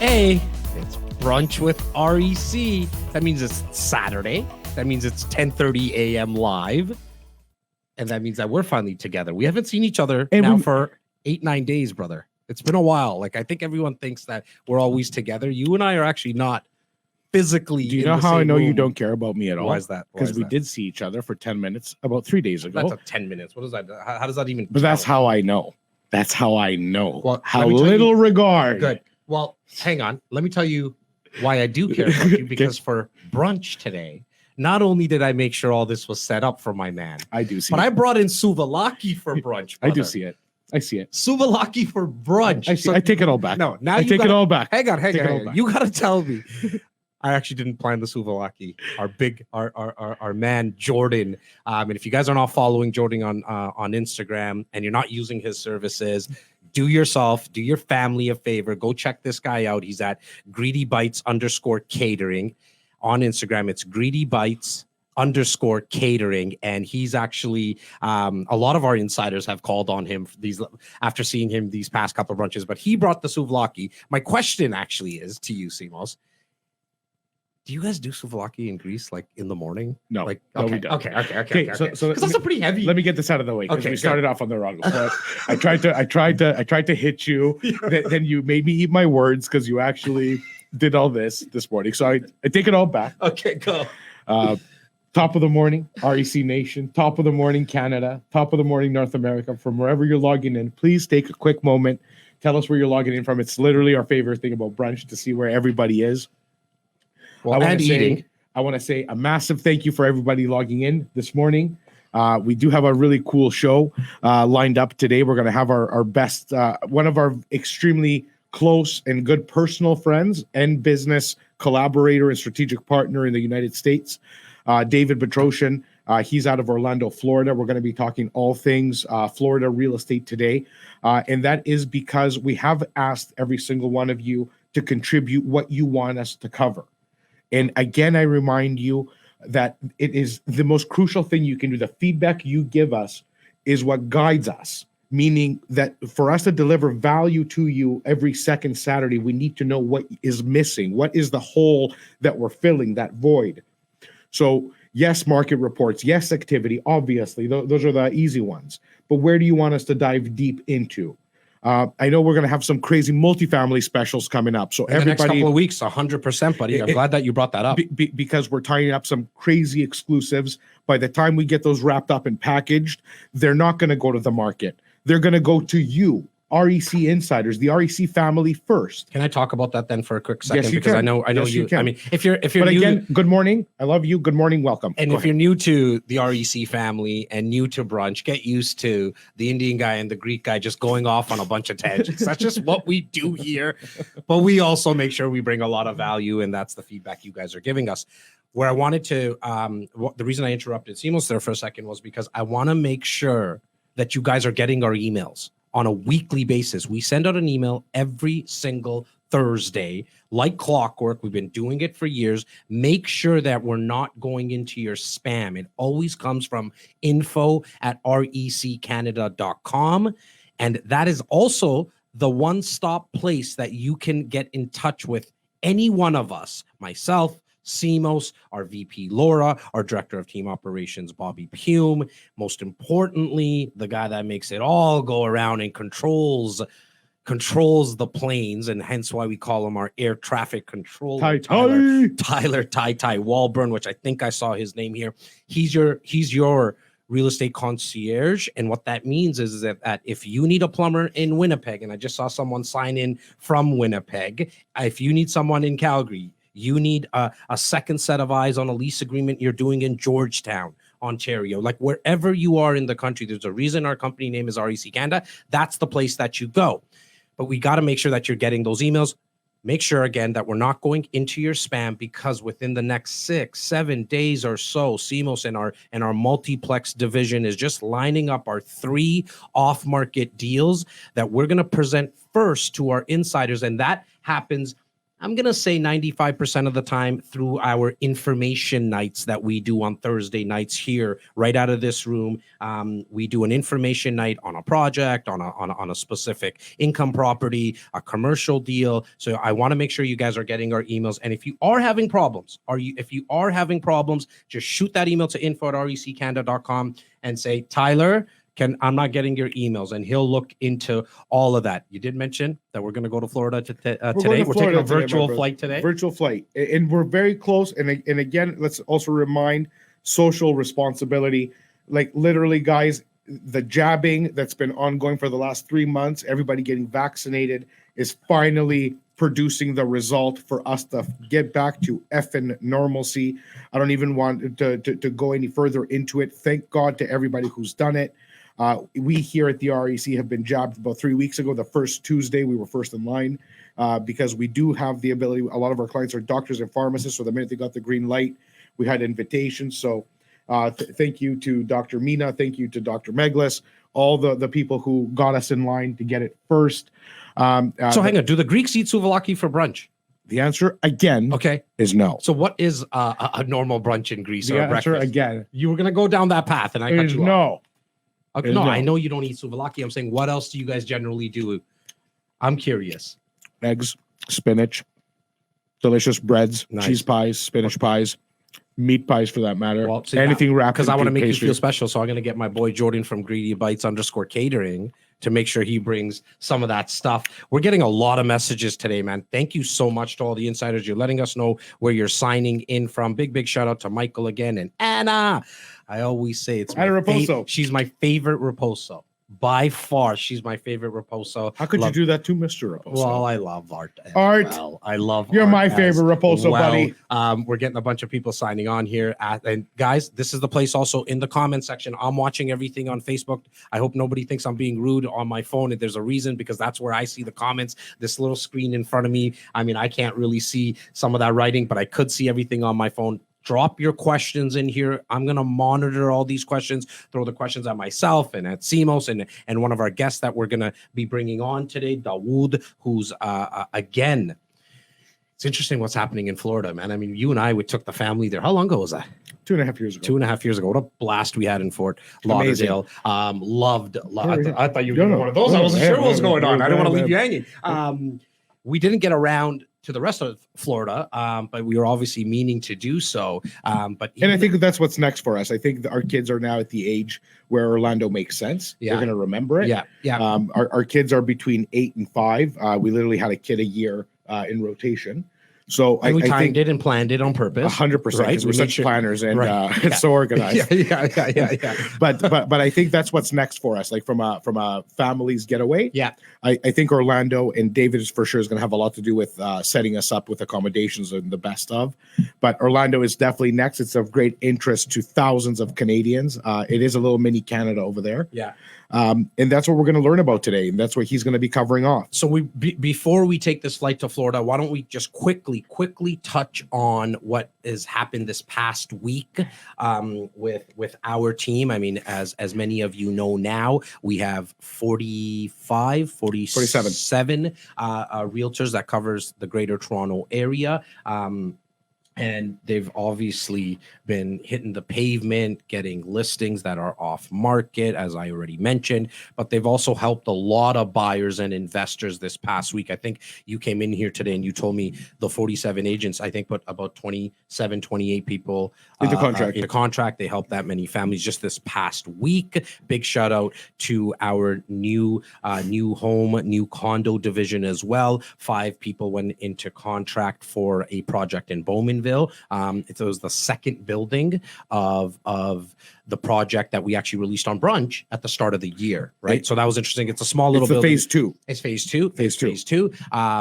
A, it's Brunch with REC. That means it's Saturday. That means it's 10:30 a.m. live. And that means that we're finally together. We haven't seen each other for 8-9 days, brother. It's been a while. Like, I think everyone thinks that we're always together. You and I are actually not physically. Do you know how I know room. you don't care about me at all? Why is that? Because we did see each other for 10 minutes about 3 days ago. That's 10 minutes. What is that? How does that even But that's how I know. That's how I know. Well, how little regard. Good. Well, hang on. Let me tell you why I do care about you. Because for brunch today, not only did I make sure all this was set up for my man, I do see but it. I brought in Souvlaki for brunch. I do see it. I see it. Souvlaki for brunch. I see. I take it all back. No, now I take it all back. Hang on. You got to tell me. I actually didn't plan the Souvlaki. Our man Jordan. And if you guys are not following Jordan on Instagram and you're not using his services, do your family a favor. Go check this guy out. He's at greedybites_catering on Instagram. It's greedybites_catering, and he's actually a lot of our insiders have called on him after seeing him these past couple of brunches. But he brought the Souvlaki. My question actually is to you, Simos. Do you guys do Souvlaki in Greece like in the morning? No, like no, we don't. Okay. So that's a pretty heavy. Let me get this out of the way because Okay, we started off on the wrong foot. I tried to hit you. Then you made me eat my words because you actually did all this morning. So I take it all back. Okay, go. Top of the morning, REC Nation. Top of the morning, Canada. Top of the morning, North America. From wherever you're logging in, please take a quick moment. Tell us where you're logging in from. It's literally our favorite thing about brunch to see where everybody is. Well, and eating. I want to say a massive thank you for everybody logging in this morning. We do have a really cool show lined up today. We're going to have our best, one of our extremely close and good personal friends and business collaborator and strategic partner in the United States, Dawood Bedrosian. He's out of Orlando, Florida. We're going to be talking all things Florida real estate today. And that is because we have asked every single one of you to contribute what you want us to cover. And again, I remind you that it is the most crucial thing you can do. The feedback you give us is what guides us, meaning that for us to deliver value to you every second Saturday, we need to know what is missing. What is the hole that we're filling, that void? So yes, market reports, yes, activity, obviously, those are the easy ones. But where do you want us to dive deep into? I know we're going to have some crazy multifamily specials coming up. So in the next couple of weeks, 100%, buddy. I'm glad that you brought that up. Because we're tying up some crazy exclusives. By the time we get those wrapped up and packaged, they're not going to go to the market. They're going to go to you, REC insiders, the REC family first. Can I talk about that then for a quick second? Yes, you because can. I know Yes, you. can. I mean, if you're But new, again, good morning. I love you. Good morning. Welcome. And if you're new to the REC family and new to brunch, get used to the Indian guy and the Greek guy just going off on a bunch of tangents. That's just what we do here. But we also make sure we bring a lot of value, and that's the feedback you guys are giving us. Where I wanted to, the reason I interrupted Simos there for a second was because I want to make sure that you guys are getting our emails on a weekly basis. We send out an email every single Thursday, like clockwork. We've been doing it for years. Make sure that we're not going into your spam. It always comes from info@reccanada.com. And that is also the one-stop place that you can get in touch with any one of us, myself, Simos, our VP Laura, our Director of Team Operations Bobby Pume, most importantly, the guy that makes it all go around and controls the planes, and hence why we call him our air traffic controller, Tyler Walburn, which I think I saw his name here. He's your real estate concierge, and what that means is that if you need a plumber in Winnipeg, and I just saw someone sign in from Winnipeg, if you need someone in Calgary, you need a second set of eyes on a lease agreement you're doing in Georgetown, Ontario, like wherever you are in the country, there's a reason our company name is REC Canada. That's the place that you go. But we got to make sure that you're getting those emails. Make sure, again, that we're not going into your spam, because within the next 6-7 days or so, Simos and our multiplex division is just lining up our 3 off-market deals that we're going to present first to our insiders. And that happens I'm going to say 95% of the time through our information nights that we do on Thursday nights here, right out of this room. We do an information night on a project, on a specific income property, a commercial deal. So I want to make sure you guys are getting our emails. And if you are having problems, just shoot that email to info@reccanada.com and say, Tyler, I'm not getting your emails, and he'll look into all of that. You did mention that we're going to go to Florida today. We're taking a virtual flight today. Virtual flight, and we're very close. And again, let's also remind social responsibility. Like literally, guys, the jabbing that's been ongoing for the last 3 months, everybody getting vaccinated, is finally producing the result for us to get back to effing normalcy. I don't even want to go any further into it. Thank God to everybody who's done it. We here at the REC have been jabbed about 3 weeks ago. The first Tuesday, we were first in line because we do have the ability. A lot of our clients are doctors and pharmacists. So the minute they got the green light, we had invitations. So thank you to Dr. Mina. Thank you to Dr. Meglis, all the people who got us in line to get it first. So hang on. Do the Greeks eat souvlaki for brunch? The answer, again, is no. So what is a normal brunch in Greece or answer, breakfast? Again, you were going to go down that path, and I cut you off. Okay, no, no. I know you don't eat souvlaki. I'm saying, what else do you guys generally do? I'm curious. Eggs, spinach, delicious breads, Nice. cheese pies, spinach pies, meat pies for that matter. Well, see, anything wrapped because in I want to make pastry. you feel special. So I'm going to get my boy Jordan from Greedy Bites _catering to make sure he brings some of that stuff. We're getting a lot of messages today, man. Thank you so much to all the insiders. You're letting us know where you're signing in from. Big shout out to Michael again and Anna. I always say it's Anna Raposo. She's my favorite Raposo. By far, she's my favorite Raposo. How could you do that to Mr. Raposo? Well, I love art. Well. I love You're art my favorite Raposo, buddy. We're getting a bunch of people signing on here. And guys, this is the place also in the comment section. I'm watching everything on Facebook. I hope nobody thinks I'm being rude on my phone. And there's a reason, because that's where I see the comments. This little screen in front of me. I mean, I can't really see some of that writing, but I could see everything on my phone. Drop your questions in here. I'm going to monitor all these questions, throw the questions at myself and at Simos and one of our guests that we're going to be bringing on today, Dawood, who's, again, it's interesting what's happening in Florida, man. I mean, you and I, we took the family there. How long ago was that? 2.5 years ago. 2.5 years ago. What a blast we had in Fort Lauderdale. Loved. I thought you were one of those. I wasn't sure what was going on. I don't want to leave you hanging. We didn't get around to the rest of Florida, but we were obviously meaning to do so. And I think that's what's next for us. I think our kids are now at the age where Orlando makes sense. Yeah. They're going to remember it. Yeah. Our kids are between 8 and 5. We literally had a kid a year in rotation. So and we timed think it and planned it on purpose. 100%, because we're such planners and so organized. Yeah. But I think that's what's next for us. Like from a family's getaway. Yeah. I think Orlando and David is for sure is going to have a lot to do with setting us up with accommodations and the best of. But Orlando is definitely next. It's of great interest to thousands of Canadians. It is a little mini Canada over there. Yeah. And that's what we're going to learn about today, and that's what he's going to be covering off. So before we take this flight to Florida, why don't we just quickly touch on what has happened this past week with our team? I mean, as many of you know now, we have 47 realtors that covers the Greater Toronto area. And they've obviously been hitting the pavement, getting listings that are off market, as I already mentioned, but they've also helped a lot of buyers and investors this past week. I think you came in here today and you told me the 47 agents, I think, put about 27, 28 people into contract. They helped that many families just this past week. Big shout out to our new home, new condo division as well. 5 people went into contract for a project in Bowmanville. It was the second building of the project that we actually released on Brunch at the start of the year, right? So that was interesting. It's a small little building. Phase 2. It's phase two.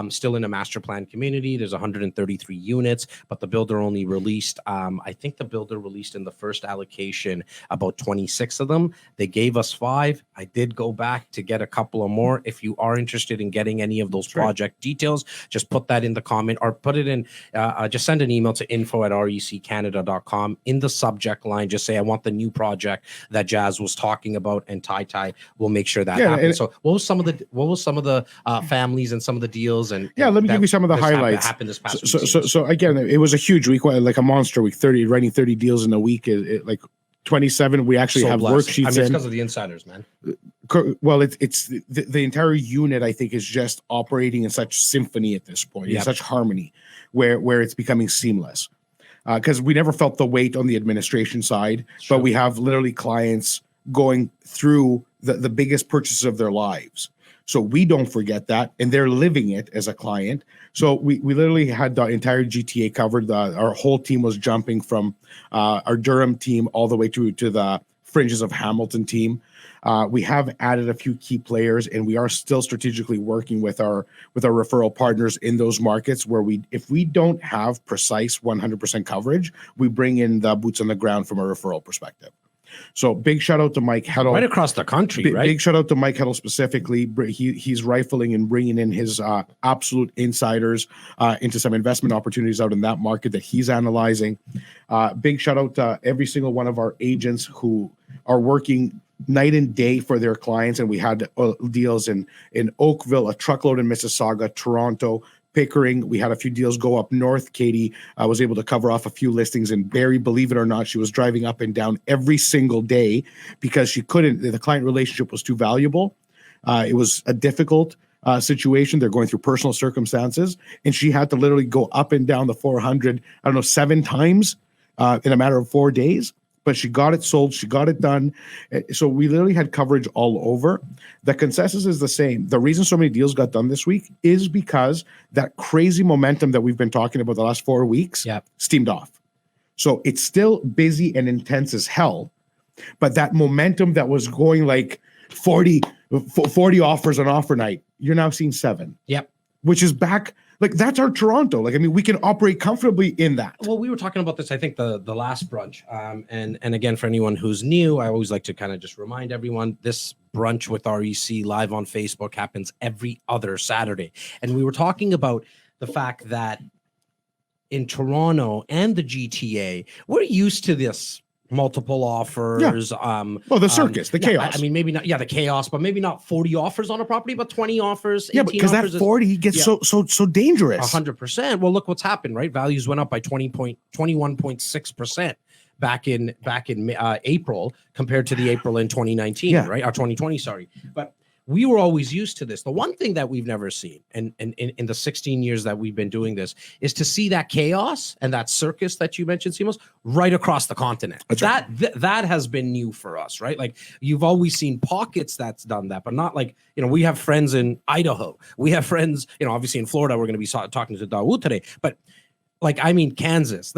Still in a master plan community. There's 133 units, but the builder only released, I think the builder released in the first allocation about 26 of them. They gave us 5. I did go back to get a couple of more. If you are interested in getting any of those project details, just put that in the comment or put it in, just send an email email to info@reccanada.com. In the subject line, just say, I want the new project that Jas was talking about, and Tai will make sure that happens. So what was some of the families and some of the deals? And let me give you some of the highlights. Happened this past week. So again, it was a huge week, like a monster week. Writing 30 deals in a week, like 27. We actually have worksheets. I mean, it's because of the insiders, man. Well, it's the entire unit, I think, is just operating in such symphony at this point, in such harmony, where it's becoming seamless. Because we never felt the weight on the administration side, but we have literally clients going through the biggest purchases of their lives. So we don't forget that, and they're living it as a client. So we literally had the entire GTA covered. Our whole team was jumping from our Durham team all the way to the fringes of Hamilton team. We have added a few key players, and we are still strategically working with our referral partners in those markets where if we don't have precise 100% coverage, we bring in the boots on the ground from a referral perspective. So big shout out to Mike Heddle. Right across the country, right? Big shout out to Mike Heddle specifically. He's rifling and bringing in his absolute insiders into some investment opportunities out in that market that he's analyzing. Big shout out to every single one of our agents who are working night and day for their clients. And we had deals in Oakville, a truckload in Mississauga, Toronto, Pickering. We had a few deals go up north. Katie was able to cover off a few listings in Barrie. Believe it or not, she was driving up and down every single day because she couldn't. The client relationship was too valuable. It was a difficult situation. They're going through personal circumstances, and she had to literally go up and down the 400, 7 times in a matter of 4 days. But she got it sold. She got it done. So we literally had coverage all over. The consensus is the same. The reason so many deals got done this week is because that crazy momentum that we've been talking about the last 4 weeks steamed off. So it's still busy and intense as hell. But that momentum that was going like 40 offers on offer night, you're now seeing 7. Yep. Which is back. Like, that's our Toronto. Like, I mean, we can operate comfortably in that. Well, we were talking about this, I think, the last brunch. And again, for anyone who's new, I always like to kind of just remind everyone, this Brunch with REC live on Facebook happens every other Saturday. And we were talking about the fact that in Toronto and the GTA, we're used to this multiple offers. The circus, the chaos. I mean, maybe not, the chaos, but maybe not 40 offers on a property, but 20 offers. Yeah, because that 40 gets so dangerous. 100%. Well, look what's happened, right? Values went up by 21.6% back in April compared to the April in 2019, right? Or 2020, sorry. But we were always used to this. The one thing that we've never seen, and in the 16 years that we've been doing this, is to see that chaos and that circus that you mentioned, Simos, right across the continent. That has been new for us, right? Like, you've always seen pockets that's done that, but not like, we have friends in Idaho. We have friends, obviously in Florida. We're going to be talking to Dawood today, but Kansas,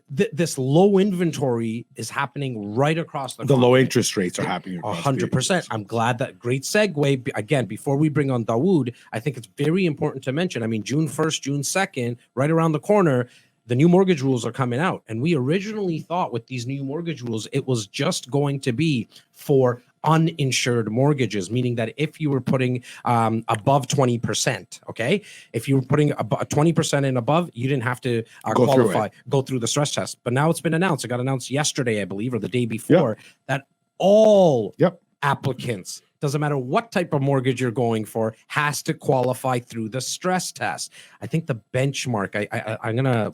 this low inventory is happening right across the low interest rates are happening 100%. I'm glad that great segue. Again, before we bring on Dawood, I think it's very important to mention, I mean, June 1st, June 2nd, right around the corner, the new mortgage rules are coming out. And we originally thought with these new mortgage rules, it was just going to be for uninsured mortgages, meaning that if you were putting above 20%, okay, if you were putting 20% and above, you didn't have to go through the stress test. But now it's been announced. It got announced yesterday, I believe, or the day before, that all applicants, doesn't matter what type of mortgage you're going for, has to qualify through the stress test. I think the benchmark,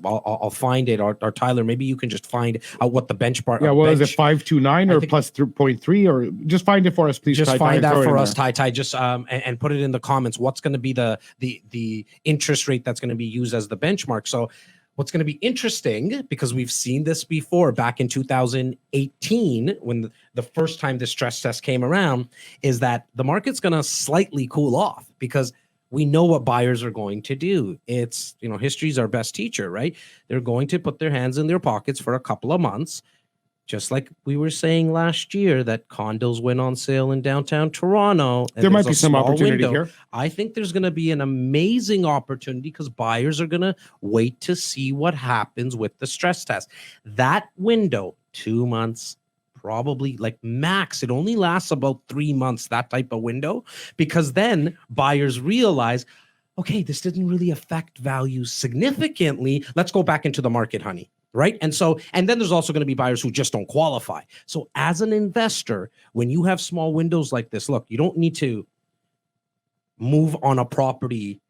I'll find it, or Tyler, maybe you can just find out what the benchmark. Yeah, what is it, 529 or plus 3.3, or just find it for us, please. Just find that for us, Ty. Just and put it in the comments. What's going to be the interest rate that's going to be used as the benchmark? So what's going to be interesting, because we've seen this before back in 2018 when the first time the stress test came around, is that the market's going to slightly cool off because we know what buyers are going to do. It's, history's our best teacher, right? They're going to put their hands in their pockets for a couple of months. Just like we were saying last year that condos went on sale in downtown Toronto. There might be some opportunity here. I think there's going to be an amazing opportunity because buyers are going to wait to see what happens with the stress test. That window, 2 months, probably like max, it only lasts about 3 months, that type of window, because then buyers realize, okay, this didn't really affect values significantly. Let's go back into the market, honey. Right. And then there's also going to be buyers who just don't qualify. So as an investor, when you have small windows like this, look, you don't need to move on a property.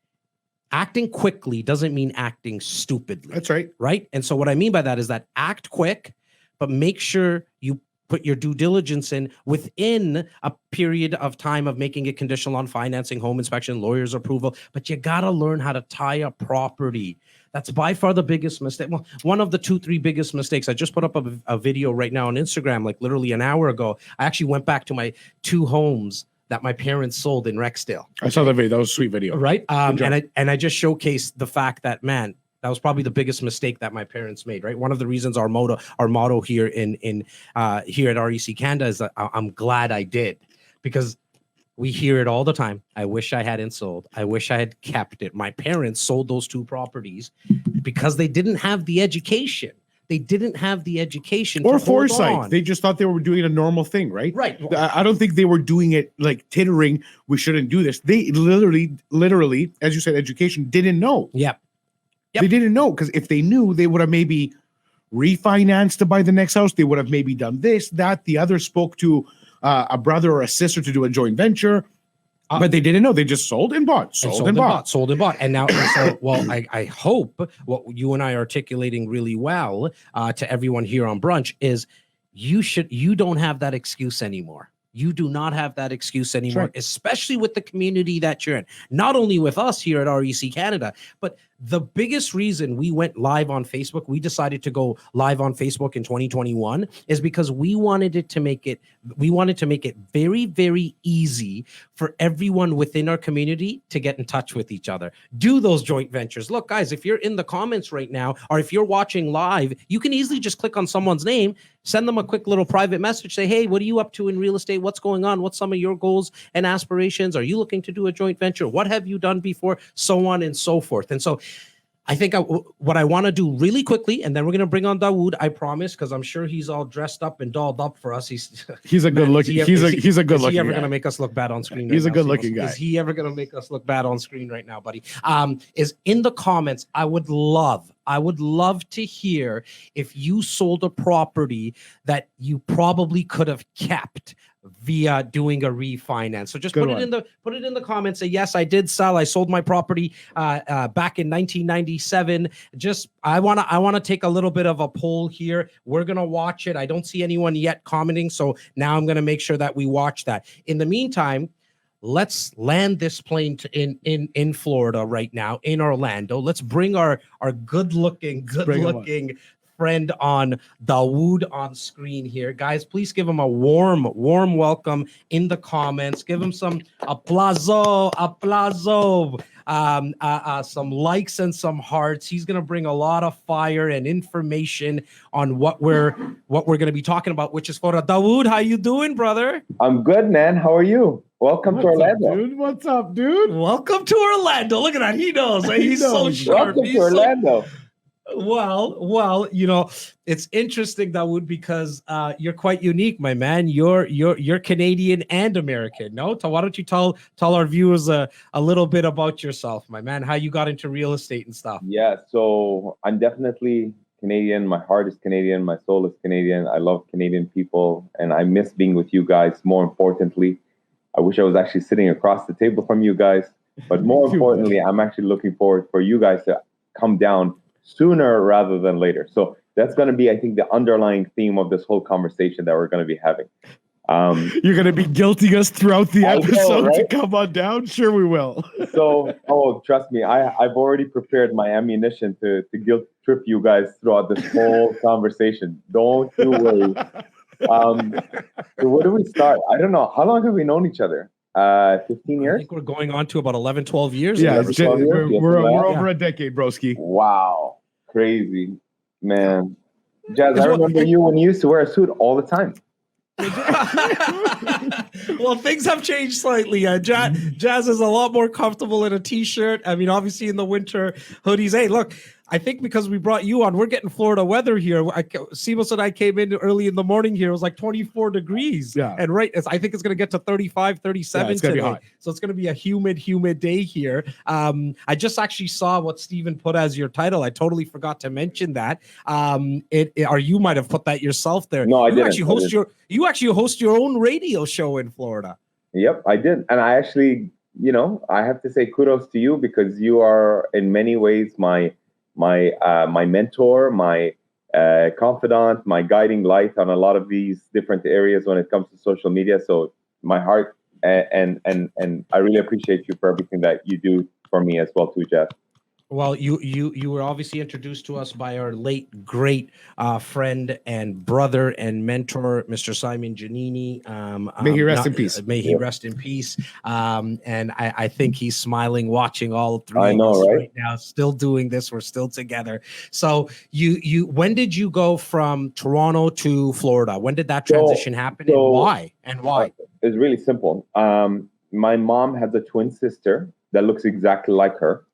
Acting quickly doesn't mean acting stupidly. That's right. Right. And so what I mean by that is that act quick, but make sure you put your due diligence in within a period of time of making it conditional on financing, home inspection, lawyer's approval. But you got to learn how to tie a property. That's by far the biggest mistake. Well, one of the 2-3 biggest mistakes. I just put up a video right now on Instagram, like literally an hour ago. I actually went back to my 2 homes that my parents sold in Rexdale. I saw that video. That was a sweet video. Right. And I just showcased the fact that, man, that was probably the biggest mistake that my parents made. Right. One of the reasons our motto here here at REC Canada is that I'm glad I did, because we hear it all the time. I wish I hadn't sold. I wish I had kept it. My parents sold those 2 properties because they didn't have the education. They didn't have the education or to hold foresight. on. They just thought they were doing a normal thing, right? Right. I don't think they were doing it like tittering. We shouldn't do this. They literally, as you said, education, didn't know. Yep. They didn't know, because if they knew, they would have maybe refinanced to buy the next house. They would have maybe done this, that. The other spoke to a brother or a sister to do a joint venture. But they didn't know. They just sold and bought, sold and bought. And now, I hope what you and I are articulating really well to everyone here on Brunch is you don't have that excuse anymore. You do not have that excuse anymore, especially with the community that you're in. Not only with us here at REC Canada, but the biggest reason we went live on Facebook, we decided to go live on Facebook in 2021, is because we wanted to make it very, very easy for everyone within our community to get in touch with each other. Do those joint ventures. Look, guys, if you're in the comments right now, or if you're watching live, you can easily just click on someone's name, send them a quick little private message, say, hey, what are you up to in real estate? What's going on? What's some of your goals and aspirations? Are you looking to do a joint venture? What have you done before? So on and so forth. And so I think what I want to do really quickly, and then we're going to bring on Dawood, I promise, because I'm sure he's all dressed up and dolled up for us. He's a good looking. He's a good looking. Is he ever going to make us look bad on screen? He's a good looking guy. Is he ever going to make us look bad on screen right now, buddy? Is in the comments. I would love to hear if you sold a property that you probably could have kept via doing a refinance. So just put it in the comments. Say, yes, I did sell. I sold my property back in 1997. Just I want to take a little bit of a poll here. We're going to watch it. I don't see anyone yet commenting, so now I'm going to make sure that we watch that. In the meantime, let's land this plane in Florida right now, in Orlando. Let's bring our good-looking friend on, Dawood, on screen here. Guys, please give him a warm welcome in the comments. Give him some applauso, some likes and some hearts. He's going to bring a lot of fire and information on what we're going to be talking about, which is Florida. Dawood, how you doing, brother? I'm good, man. How are you? Welcome to Orlando. What's up, dude? Welcome to Orlando. Look at that. He knows. He's so sharp. Welcome to Orlando. Well, you know, it's interesting, Dawood, because you're quite unique, my man. You're Canadian and American. No, why don't you tell our viewers a little bit about yourself, my man? How you got into real estate and stuff? Yeah, so I'm definitely Canadian. My heart is Canadian. My soul is Canadian. I love Canadian people, and I miss being with you guys. More importantly, I wish I was actually sitting across the table from you guys. But more importantly, I'm actually looking forward for you guys to come down sooner rather than later. So that's going to be, I think, the underlying theme of this whole conversation that we're going to be having. You're going to be guilting us throughout the episode, right? To come on down? Sure we will. So, trust me, I've already prepared my ammunition to guilt trip you guys throughout this whole conversation. Don't you worry. So where do we start? I don't know. How long have we known each other? 15 years? I think we're going on to about 11, 12 years. Yeah, we're Yeah. over a decade, broski. Wow. Crazy. Man. Jas, I remember you when you used to wear a suit all the time. Well, things have changed slightly. Jas is a lot more comfortable in a t-shirt. I mean, obviously in the winter, hoodies. Hey, look, I think because we brought you on, we're getting Florida weather here. Simos and I came in early in the morning here. It was like 24 degrees. Yeah. And I think it's going to get to 35, 37 it's gonna be today. hot. So it's going to be a humid day here. I just actually saw what Steven put as your title. I totally forgot to mention that. Or you might have put that yourself there. No, I didn't. You actually host your own radio show in Florida. Yep, I did. And I actually, I have to say kudos to you because you are in many ways my mentor, my confidant, my guiding light on a lot of these different areas when it comes to social media. So my heart and I really appreciate you for everything that you do for me as well too, Jas. Well, you were obviously introduced to us by our late great friend and brother and mentor, Mr. Simon Giannini. May he rest in peace. May he rest in peace. And I think he's smiling, watching all three of us right now, still doing this. We're still together. So when did you go from Toronto to Florida? When did that transition happen, and why? It's really simple. My mom has a twin sister that looks exactly like her.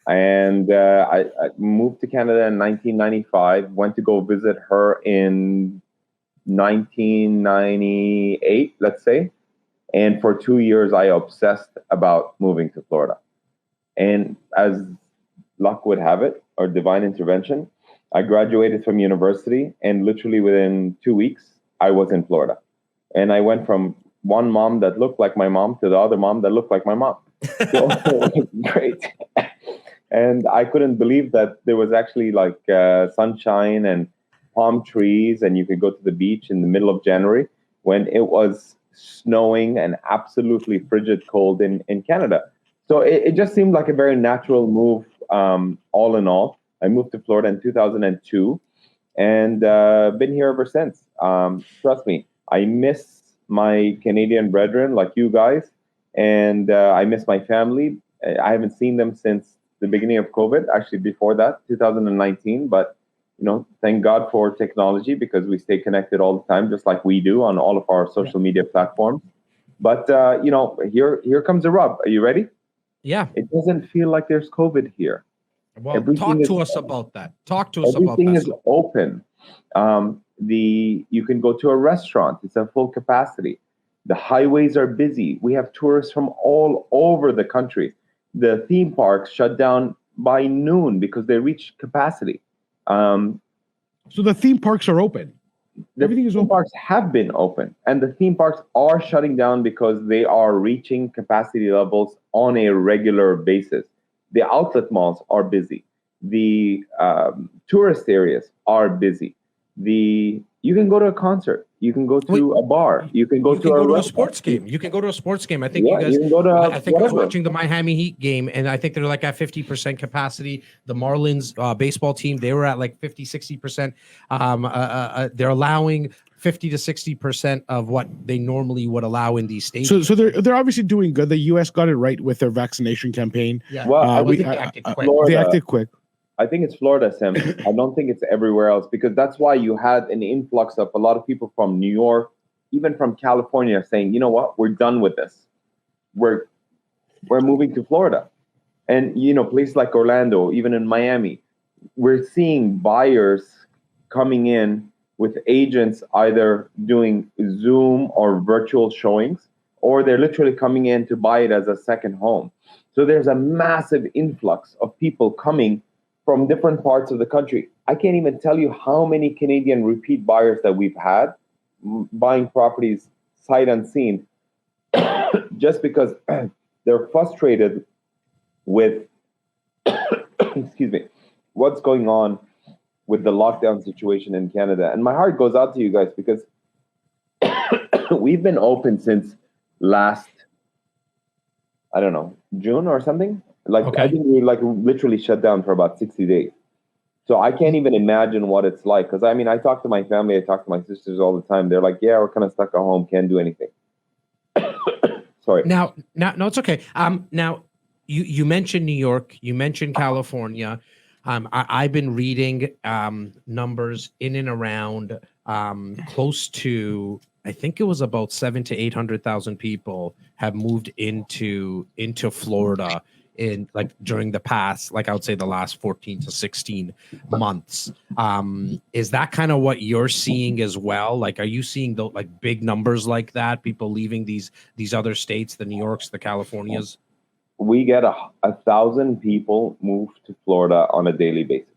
And I moved to Canada in 1995, went to go visit her in 1998, let's say. And for 2 years, I obsessed about moving to Florida. And as luck would have it, or divine intervention, I graduated from university. And literally within 2 weeks, I was in Florida. And I went from one mom that looked like my mom to the other mom that looked like my mom. So great. And I couldn't believe that there was actually like sunshine and palm trees, and you could go to the beach in the middle of January when it was snowing and absolutely frigid cold in Canada. So it just seemed like a very natural move all in all. I moved to Florida in 2002 and been here ever since. Trust me, I miss my Canadian brethren like you guys, and I miss my family. I haven't seen them since the beginning of COVID, actually before that, 2019. But, thank God for technology because we stay connected all the time, just like we do on all of our social media platforms. But, here comes the rub. Are you ready? Yeah. It doesn't feel like there's COVID here. Well, talk to us about that. Everything is open. You can go to a restaurant. It's at full capacity. The highways are busy. We have tourists from all over the country. The theme parks shut down by noon because they reach capacity. So the theme parks are open. Everything is open. The theme parks have been open, and the theme parks are shutting down because they are reaching capacity levels on a regular basis. The outlet malls are busy. The tourist areas are busy. You can go to a concert. You can go to a bar. You can go to a sports game. You can go to a sports game. I think you can go to I was watching the Miami Heat game, and I think they're like at 50% capacity. The Marlins baseball team, they were at like 50, 60%. They're allowing 50 to 60% of what they normally would allow in these states. So they're obviously doing good. The U.S. got it right with their vaccination campaign. Yeah. Well, they acted quick. They acted quick. I think it's Florida, Sam. I don't think it's everywhere else, because that's why you had an influx of a lot of people from New York, even from California, saying, you know what, we're done with this. We're moving to Florida. And, places like Orlando, even in Miami, we're seeing buyers coming in with agents either doing Zoom or virtual showings, or they're literally coming in to buy it as a second home. So there's a massive influx of people coming from different parts of the country. I can't even tell you how many Canadian repeat buyers that we've had buying properties sight unseen just because they're frustrated with excuse me, what's going on with the lockdown situation in Canada. And my heart goes out to you guys because we've been open since last, I don't know, June or something. I think we literally shut down for about 60 days. So I can't even imagine what it's like. Because I talk to my family, I talk to my sisters all the time. They're like, yeah, we're kind of stuck at home, can't do anything. Sorry. Now, no, it's okay. Now, you mentioned New York, you mentioned California. I've been reading numbers in and around close to, I think it was about 700,000 to 800,000 people have moved into Florida in like during the past, like I would say the last 14 to 16 months. Is that kind of what you're seeing as well? Like, are you seeing the like big numbers like that? People leaving these other states, the New Yorks, the Californias? We get 1,000 people move to Florida on a daily basis.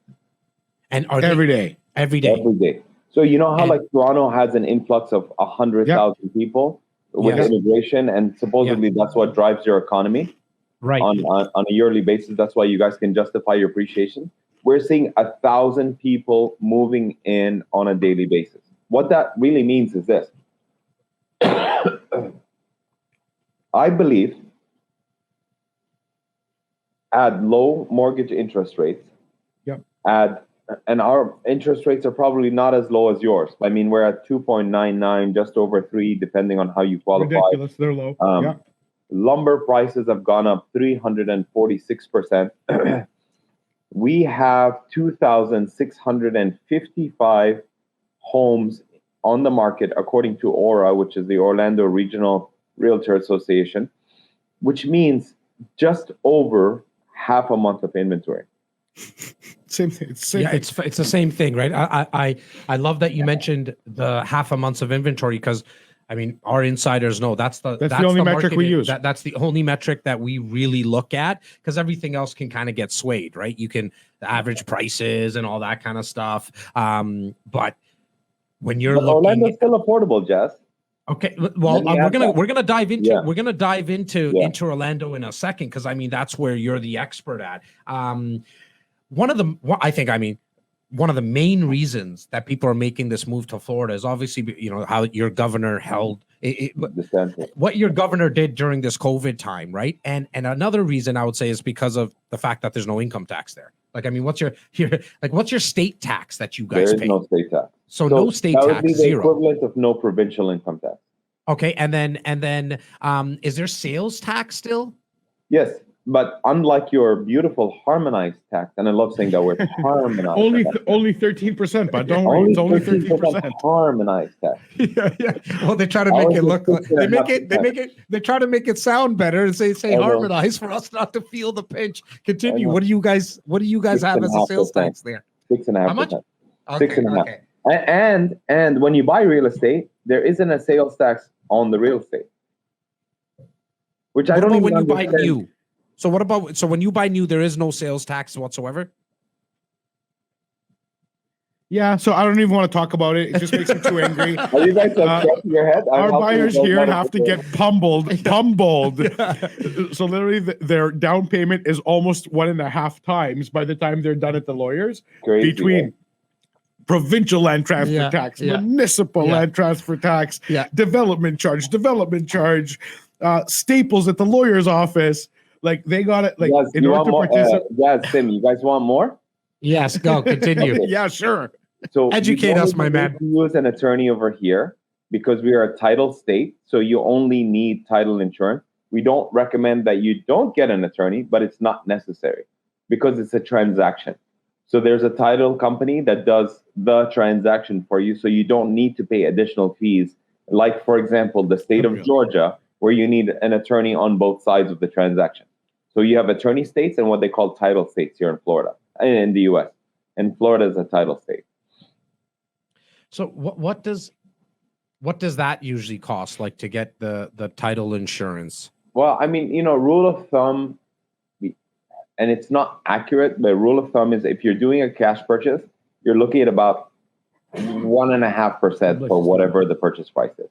And are every they, day. every day? Every day. So you know how And- like Toronto has an influx of 100,000 people with Yes. immigration, and supposedly that's what drives your economy Right. on a yearly basis. That's why you guys can justify your appreciation. We're seeing 1,000 people moving in on a daily basis. What that really means is this. I believe add low mortgage interest rates. Yep. And our interest rates are probably not as low as yours. I mean, we're at 2.99, just over 3, depending on how you qualify. Ridiculous. They're low. Yeah. Lumber prices have gone up 346%. We have 2,655 homes on the market, according to ORA, which is the Orlando Regional Realtor Association, which means just over half a month of inventory. Same thing. It's same Yeah, thing. it's the same thing, right? I love that you mentioned the half a month's of inventory, because I mean our insiders know that's the only metric we use. That's the only metric that we really look at, because everything else can kind of get swayed, right? You can the average prices and all that kind of stuff. But when you're looking, Orlando's still affordable, Jas. okay, well, we're gonna dive into into Orlando in a second, because I mean that's where you're the expert at. One of the main reasons that people are making this move to Florida is obviously, you know, how your governor held what your governor did during this COVID time, right? And another reason I would say is because of the fact that there's no income tax there. Like, I mean, what's your state tax that you guys There is pay? no state tax. So no state that would tax, be the zero. equivalent of no provincial income tax. Okay, and then is there sales tax still? Yes, but unlike your beautiful harmonized tax, and I love saying that word, harmonized. only 13%, but don't worry, it's only 13%. Harmonized tax. Yeah. Well, they try to make it look like they try to make it sound better and say harmonize for us not to feel the pinch. Continue. What do you guys have as a sales tax there? 6.5%. How much? Okay, 6.5%. Okay. And when you buy real estate, there isn't a sales tax on the real estate. Which I don't even when understand. You buy new. So when you buy new, there is no sales tax whatsoever? Yeah, so I don't even want to talk about it. It just makes me too angry. Are you guys scratching your head? Our buyers here have to get pummeled. So literally their down payment is almost 1.5 times by the time they're done at the lawyers. Crazy, between provincial land transfer tax, municipal land transfer tax, development charge, staples at the lawyer's office. Like they got it. Like yes, in order to participate. Sim, you guys want more? Yes, go continue. Okay. Yeah, sure. So educate us, my man. You as an attorney over here, because we are a title state, so you only need title insurance. We don't recommend that you don't get an attorney, but it's not necessary because it's a transaction. So there's a title company that does the transaction for you, so you don't need to pay additional fees. Like, for example, the state of Georgia, where you need an attorney on both sides of the transaction. So you have attorney states and what they call title states here in Florida and in the US. And Florida is a title state. So what does that usually cost, like to get the title insurance? Well, I mean, rule of thumb, and it's not accurate, but rule of thumb is if you're doing a cash purchase, you're looking at about 1.5% for whatever the purchase price is.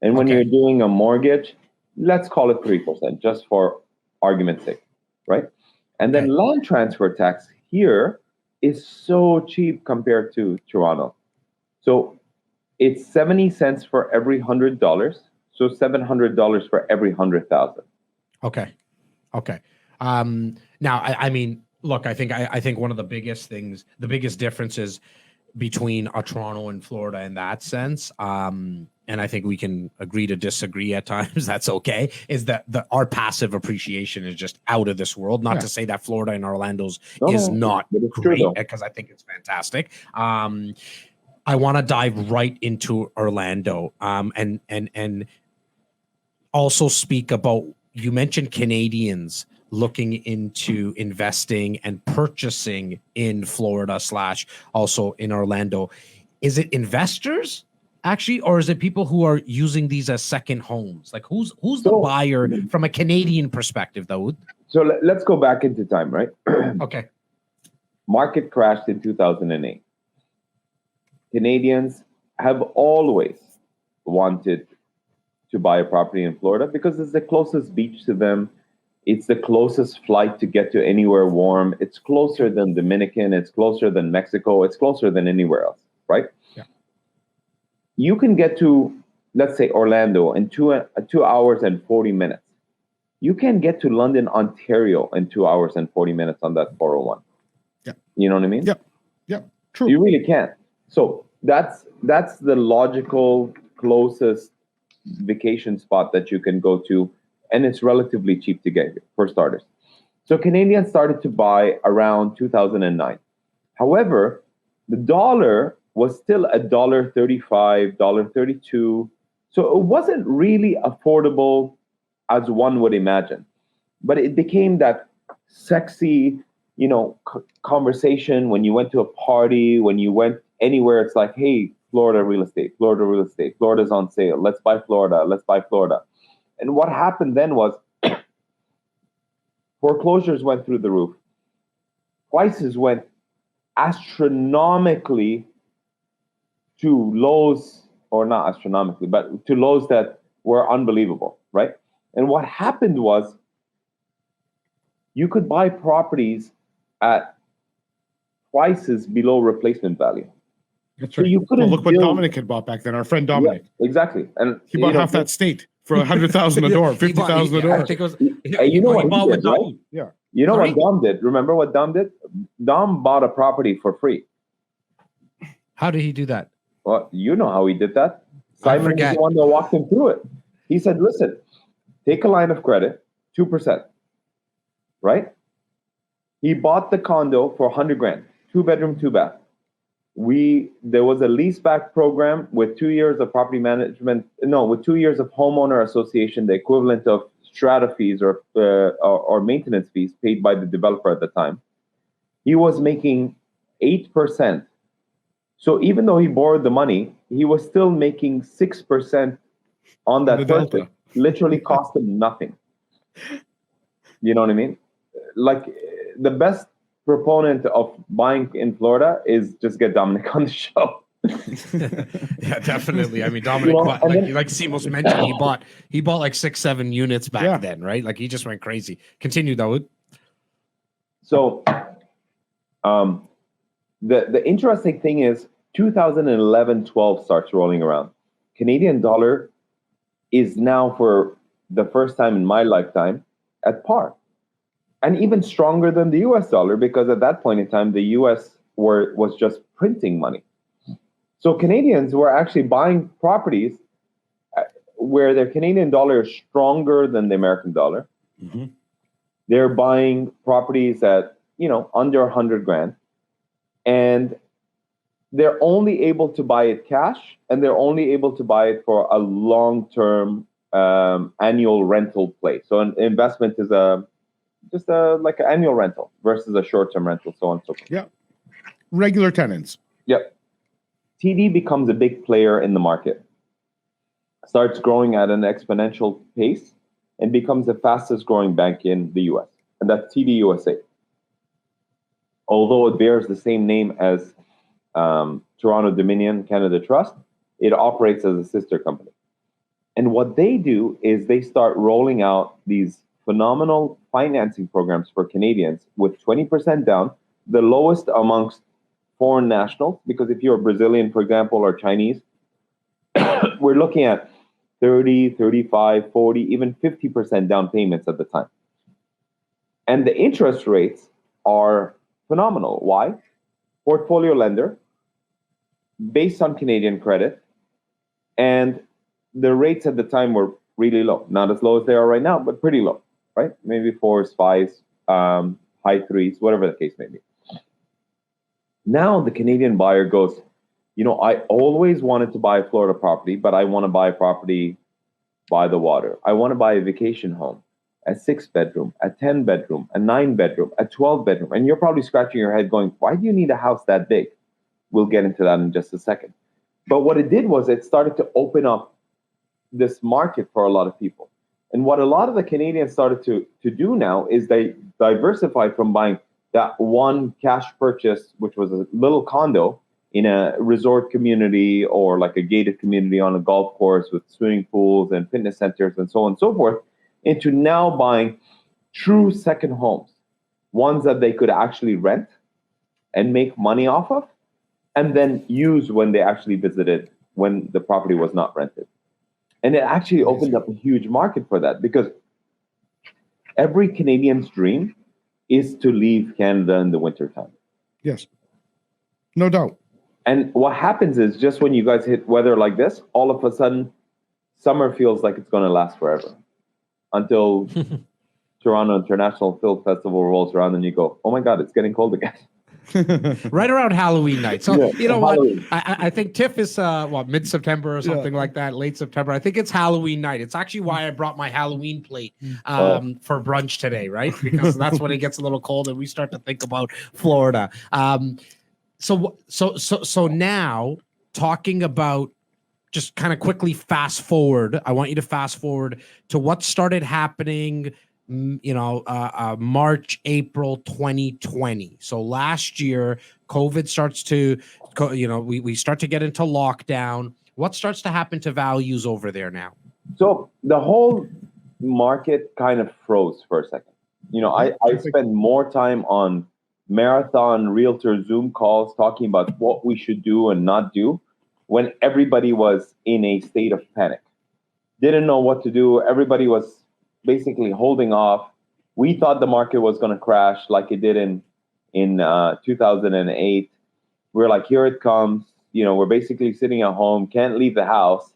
And when you're doing a mortgage, let's call it 3%, just for argument's sake, right? And then land transfer tax here is so cheap compared to Toronto. So it's 70 cents for every $100, so $700 for every 100,000. Okay. Now, I mean, look, I think one of the biggest things, the biggest differences between Toronto and Florida in that sense, and I think we can agree to disagree at times, that's okay, is that our passive appreciation is just out of this world. Not to say that Florida and Orlando's is not great, because I think it's fantastic. I want to dive right into Orlando, and also speak about, you mentioned Canadians looking into investing and purchasing in Florida / also in Orlando, is it investors actually, or is it people who are using these as second homes? Like who's the buyer from a Canadian perspective, Dawood? So let's go back into time, right? Okay. Market crashed in 2008. Canadians have always wanted to buy a property in Florida because it's the closest beach to them. It's the closest flight to get to anywhere warm. It's closer than Dominican. It's closer than Mexico. It's closer than anywhere else, right? Yeah. You can get to, let's say, Orlando in 2 hours and 40 minutes. You can get to London, Ontario in 2 hours and 40 minutes on that 401. Yeah. You know what I mean? Yep. True. You really can. So that's the logical closest vacation spot that you can go to, and it's relatively cheap to get here, for starters. So Canadians started to buy around 2009. However, the dollar was still $1.35, $1.32. So it wasn't really affordable as one would imagine. But it became that sexy, conversation when you went to a party, when you went anywhere. It's like, hey, Florida real estate, Florida's on sale. Let's buy Florida. And what happened then was foreclosures went through the roof. Prices went astronomically to lows, or not astronomically, but to lows that were unbelievable, right? And what happened was you could buy properties at prices below replacement value. That's right. So you couldn't look what Dominic had bought back then. Our friend Dominic. Yeah, exactly. And he bought half that state for $100,000 a door, $50,000 a door. I think it was. You know what he did, right? Yeah. You know what Dom did? Remember what Dom did? Dom bought a property for free. How did he do that? Well, you know how he did that. Simon was the one that walked him through it. He said, listen, take a line of credit, 2%, right? He bought the condo for $100,000, 2-bedroom, 2-bath. There was a leaseback program with 2 years of property management, with 2 years of homeowner association, the equivalent of strata fees or maintenance fees paid by the developer at the time. He was making 8%. So even though he borrowed the money, he was still making 6% on that purchase. Literally cost him nothing. You know what I mean? Like, the best proponent of buying in Florida is just get Dominic on the show. Yeah, definitely. I mean, Dominic, like Simos mentioned, he bought like 6-7 units back then, right? Like he just went crazy. Continue, Dawood. So, the interesting thing is 2011-12 starts rolling around. Canadian dollar is now, for the first time in my lifetime, at par. And even stronger than the US dollar, because at that point in time, the US was just printing money. So Canadians were actually buying properties where their Canadian dollar is stronger than the American dollar. Mm-hmm. They're buying properties at, under $100,000. And they're only able to buy it cash, and they're only able to buy it for a long-term annual rental play. So an investment is just like an annual rental versus a short-term rental, so on and so forth. Yeah. Regular tenants. Yep. TD becomes a big player in the market, starts growing at an exponential pace, and becomes the fastest growing bank in the US. And that's TD USA. Although it bears the same name as Toronto Dominion Canada Trust, it operates as a sister company. And what they do is they start rolling out these phenomenal financing programs for Canadians with 20% down, the lowest amongst foreign nationals, because if you're Brazilian, for example, or Chinese, we're looking at 30, 35, 40, even 50% down payments at the time. And the interest rates are phenomenal. Why? Portfolio lender, based on Canadian credit, and the rates at the time were really low. Not as low as they are right now, but pretty low, right? Maybe 4s, 5s, high 3s, whatever the case may be. Now the Canadian buyer goes, I always wanted to buy a Florida property, but I want to buy a property by the water. I want to buy a vacation home. a 6-bedroom, a 10-bedroom, a 9-bedroom, a 12-bedroom. And you're probably scratching your head going, why do you need a house that big? We'll get into that in just a second. But what it did was it started to open up this market for a lot of people. And what a lot of the Canadians started to do now is they diversified from buying that one cash purchase, which was a little condo in a resort community or like a gated community on a golf course with swimming pools and fitness centers and so on and so forth, into now buying true second homes, ones that they could actually rent and make money off of, and then use when they actually visited when the property was not rented. And it actually opened up a huge market for that, because every Canadian's dream is to leave Canada in the wintertime. Yes. No doubt. And what happens is, just when you guys hit weather like this, all of a sudden, summer feels like it's going to last forever, until Toronto International Film Festival rolls around and you go, oh my God, it's getting cold again. Right around Halloween night. So, Yeah, you know Halloween. what? I think TIFF is, mid-September or something like that, late September. I think it's Halloween night. It's actually why I brought my Halloween plate for brunch today, right? Because that's when it gets a little cold and we start to think about Florida. So now, talking about, just kind of quickly fast forward, I want you to fast forward to what started happening, March, April 2020. So last year, COVID starts to, we start to get into lockdown. What starts to happen to values over there now? So the whole market kind of froze for a second. I spent more time on marathon realtor Zoom calls talking about what we should do and not do, when everybody was in a state of panic. Didn't know what to do. Everybody was basically holding off. We thought the market was going to crash like it did in 2008. We're like, here it comes. We're basically sitting at home, can't leave the house,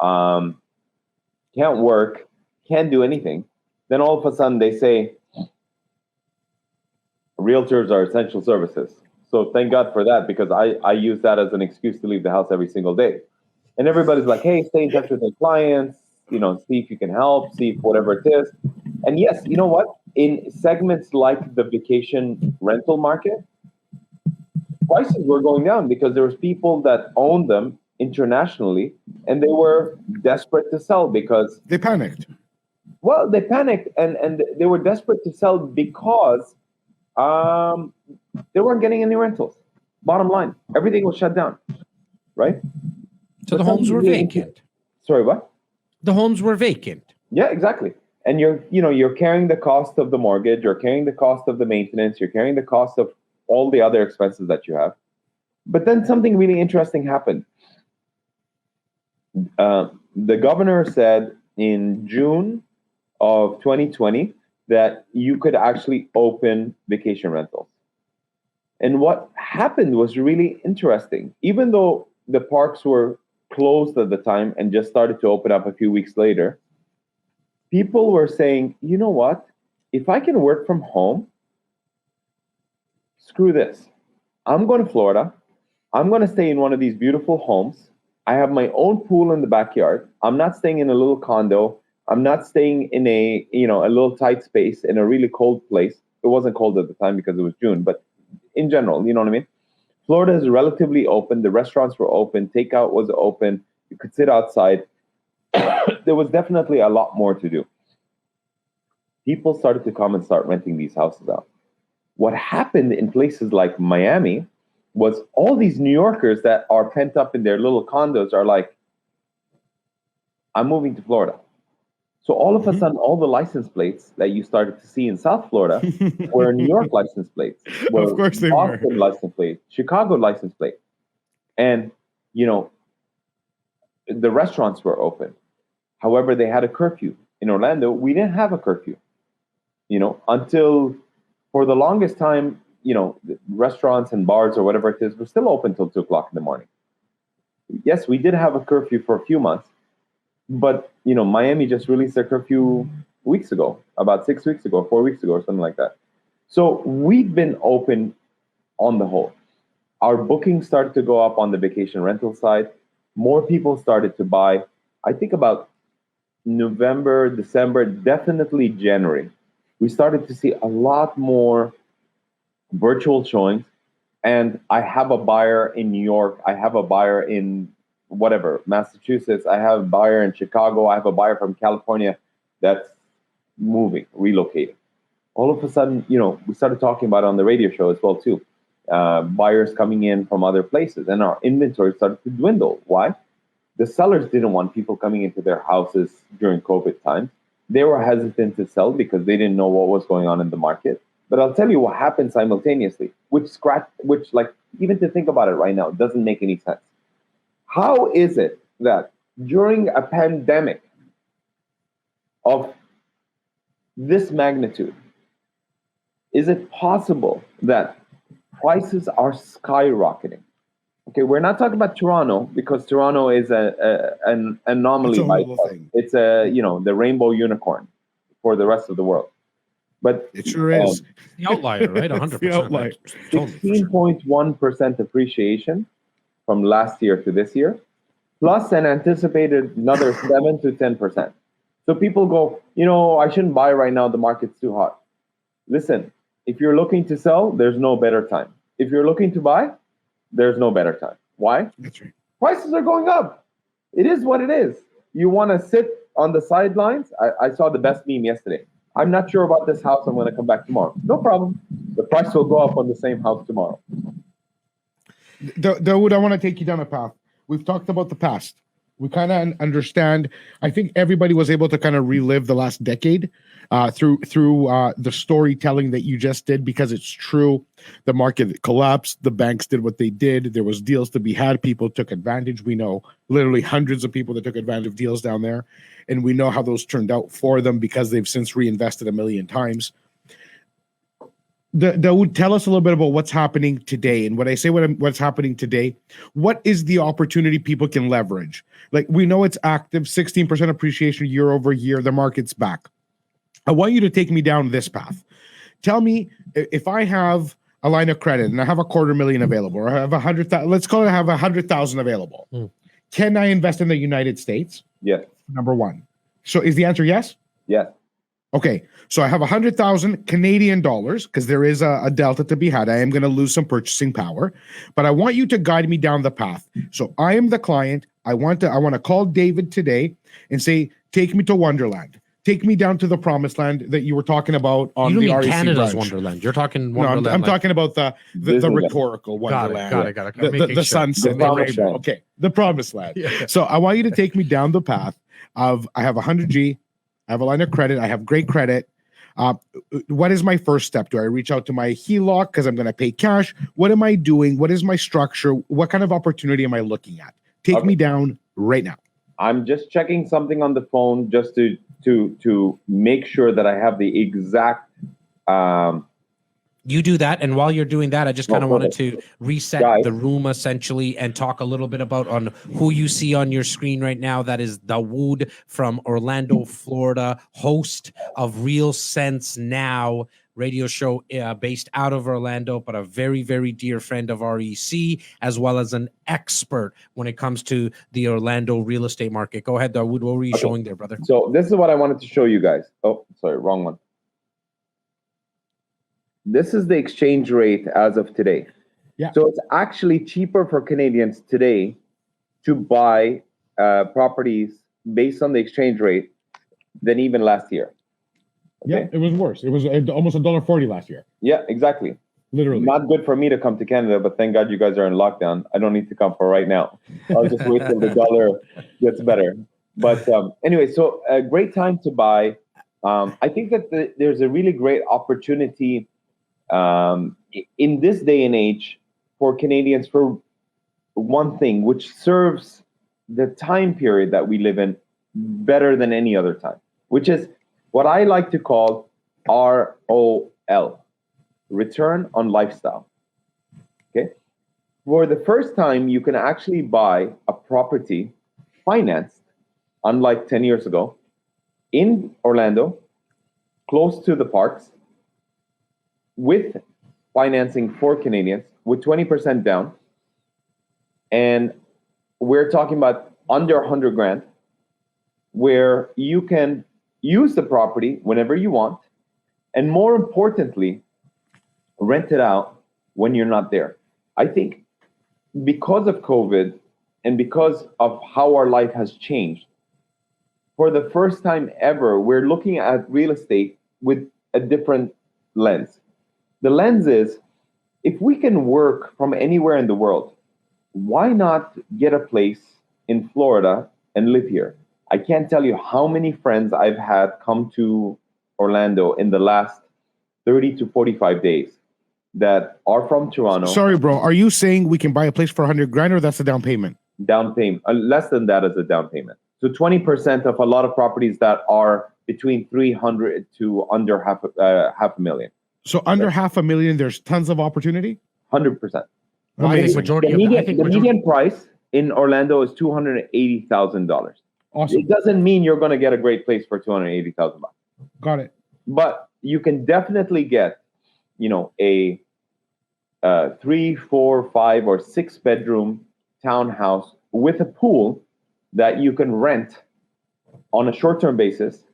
can't work, can't do anything. Then all of a sudden they say, realtors are essential services. So thank God for that, because I use that as an excuse to leave the house every single day. And everybody's like, hey, stay in touch with your clients, see if you can help, see if whatever it is. And yes, you know what? In segments like the vacation rental market, prices were going down because there was people that owned them internationally and they were desperate to sell because they panicked. Well, they panicked and they were desperate to sell because they weren't getting any rentals. Bottom line, everything was shut down, right? So the homes were vacant. Sorry, what? The homes were vacant. Yeah, exactly. And you're carrying the cost of the mortgage, you're carrying the cost of the maintenance, you're carrying the cost of all the other expenses that you have. But then something really interesting happened. The governor said in June of 2020 that you could actually open vacation rentals. And what happened was really interesting. Even though the parks were closed at the time and just started to open up a few weeks later, people were saying, you know what? If I can work from home, screw this. I'm going to Florida. I'm going to stay in one of these beautiful homes. I have my own pool in the backyard. I'm not staying in a little condo. I'm not staying in a little tight space in a really cold place. It wasn't cold at the time because it was June, but in general, you know what I mean? Florida is relatively open. The restaurants were open. Takeout was open. You could sit outside. There was definitely a lot more to do. People started to come and start renting these houses out. What happened in places like Miami was all these New Yorkers that are pent up in their little condos are like, I'm moving to Florida. So all of a sudden, all the license plates that you started to see in South Florida were New York license plates. Of course they were. Boston license plate, Chicago license plate. And, the restaurants were open. However, they had a curfew. In Orlando, we didn't have a curfew, until for the longest time, the restaurants and bars or whatever it is were still open till 2 o'clock in the morning. Yes, we did have a curfew for a few months. But, Miami just released their curfew weeks ago, about 6 weeks ago, 4 weeks ago, or something like that. So we've been open on the whole. Our bookings started to go up on the vacation rental side. More people started to buy. I think about November, December, definitely January, we started to see a lot more virtual showings. And I have a buyer in New York. I have a buyer in whatever, Massachusetts. I have a buyer in Chicago. I have a buyer from California that's moving, relocating. All of a sudden, we started talking about it on the radio show as well too. Buyers coming in from other places, and our inventory started to dwindle. Why? The sellers didn't want people coming into their houses during COVID times. They were hesitant to sell because they didn't know what was going on in the market. But I'll tell you what happened simultaneously, which even to think about it right now, doesn't make any sense. How is it that during a pandemic of this magnitude, is it possible that prices are skyrocketing? Okay, we're not talking about Toronto because Toronto is an anomaly. It's the rainbow unicorn for the rest of the world. But it sure is the outlier, right? 100%. 16.1% appreciation from last year to this year, plus an anticipated another 7 to 10%. So people go, I shouldn't buy right now. The market's too hot. Listen, if you're looking to sell, there's no better time. If you're looking to buy, there's no better time. Why? That's right. Prices are going up. It is what it is. You want to sit on the sidelines? I saw the best meme yesterday. I'm not sure about this house. I'm going to come back tomorrow. No problem. The price will go up on the same house tomorrow. Dawood, I want to take you down a path. We've talked about the past. We kind of understand. I think everybody was able to kind of relive the last decade through the storytelling that you just did, because it's true. The market collapsed. The banks did what they did. There was deals to be had. People took advantage. We know literally hundreds of people that took advantage of deals down there, and we know how those turned out for them because they've since reinvested a million times. Dawood, tell us a little bit about what's happening today. And when I say what's happening today, what is the opportunity people can leverage? Like, we know it's active, 16% appreciation year over year. The market's back. I want you to take me down this path. Tell me, if I have a line of credit and I have $250,000 available, or I have 100,000, let's call it, I have 100,000 available. Can I invest in the United States? Yes. Number one. So is the answer yes? Yes. Okay, so I have 100,000 Canadian dollars because there is a delta to be had. I am going to lose some purchasing power, but I want you to guide me down the path. So I am the client. I want to call David today and say, take me to Wonderland. Take me down to the promised land that you were talking about on the REC Canada's brunch. Wonderland. You're talking Wonderland. No, I'm talking about the rhetorical Wonderland. Got it. The sunset. Okay, the promised land. Yeah. So I want you to take me down the path of, I have 100G. I have a line of credit. I have great credit. What is my first step? Do I reach out to my HELOC because I'm going to pay cash? What am I doing? What is my structure? What kind of opportunity am I looking at? Take me down right now. I'm just checking something on the phone just to make sure that I have the exact. You do that, and while you're doing that, I just kind of wanted to reset the room essentially and talk a little bit about on who you see on your screen right now. That is Dawood from Orlando, Florida, host of Real Sense Now radio show based out of Orlando, but a very, very dear friend of REC, as well as an expert when it comes to the Orlando real estate market. Go ahead, Dawood. What were you showing there, brother? So this is what I wanted to show you guys. Oh, sorry, wrong one. This is the exchange rate as of today. Yeah. So it's actually cheaper for Canadians today to buy properties based on the exchange rate than even last year. Okay? Yeah, it was worse. It was almost $1.40 last year. Yeah, exactly. Literally. Not good for me to come to Canada, but thank God you guys are in lockdown. I don't need to come for right now. I'll just wait till the dollar gets better. But anyway, so a great time to buy. I think that there's a really great opportunity in this day and age for Canadians for one thing, which serves the time period that we live in better than any other time, which is what I like to call ROL, return on lifestyle. Okay. For the first time, you can actually buy a property financed, unlike 10 years ago, in Orlando, close to the parks, with financing for Canadians with 20% down. And we're talking about under 100 grand where you can use the property whenever you want, and more importantly, rent it out when you're not there. I think because of COVID and because of how our life has changed, for the first time ever, we're looking at real estate with a different lens. The lens is, if we can work from anywhere in the world, why not get a place in Florida and live here? I can't tell you how many friends I've had come to Orlando in the last 30 to 45 days that are from Toronto. Sorry, bro. Are you saying we can buy a place for 100 grand, or that's a down payment? Down payment, less than that as a down payment. So 20% of a lot of properties that are between 300 to under half a million. So under $500,000, there's tons of opportunity? 100%. I think majority of The median price in Orlando is $280,000. Awesome. It doesn't mean you're going to get a great place for $280,000. Got it. But you can definitely get, a 3, 4, 5, or 6 bedroom townhouse with a pool that you can rent on a short-term basis.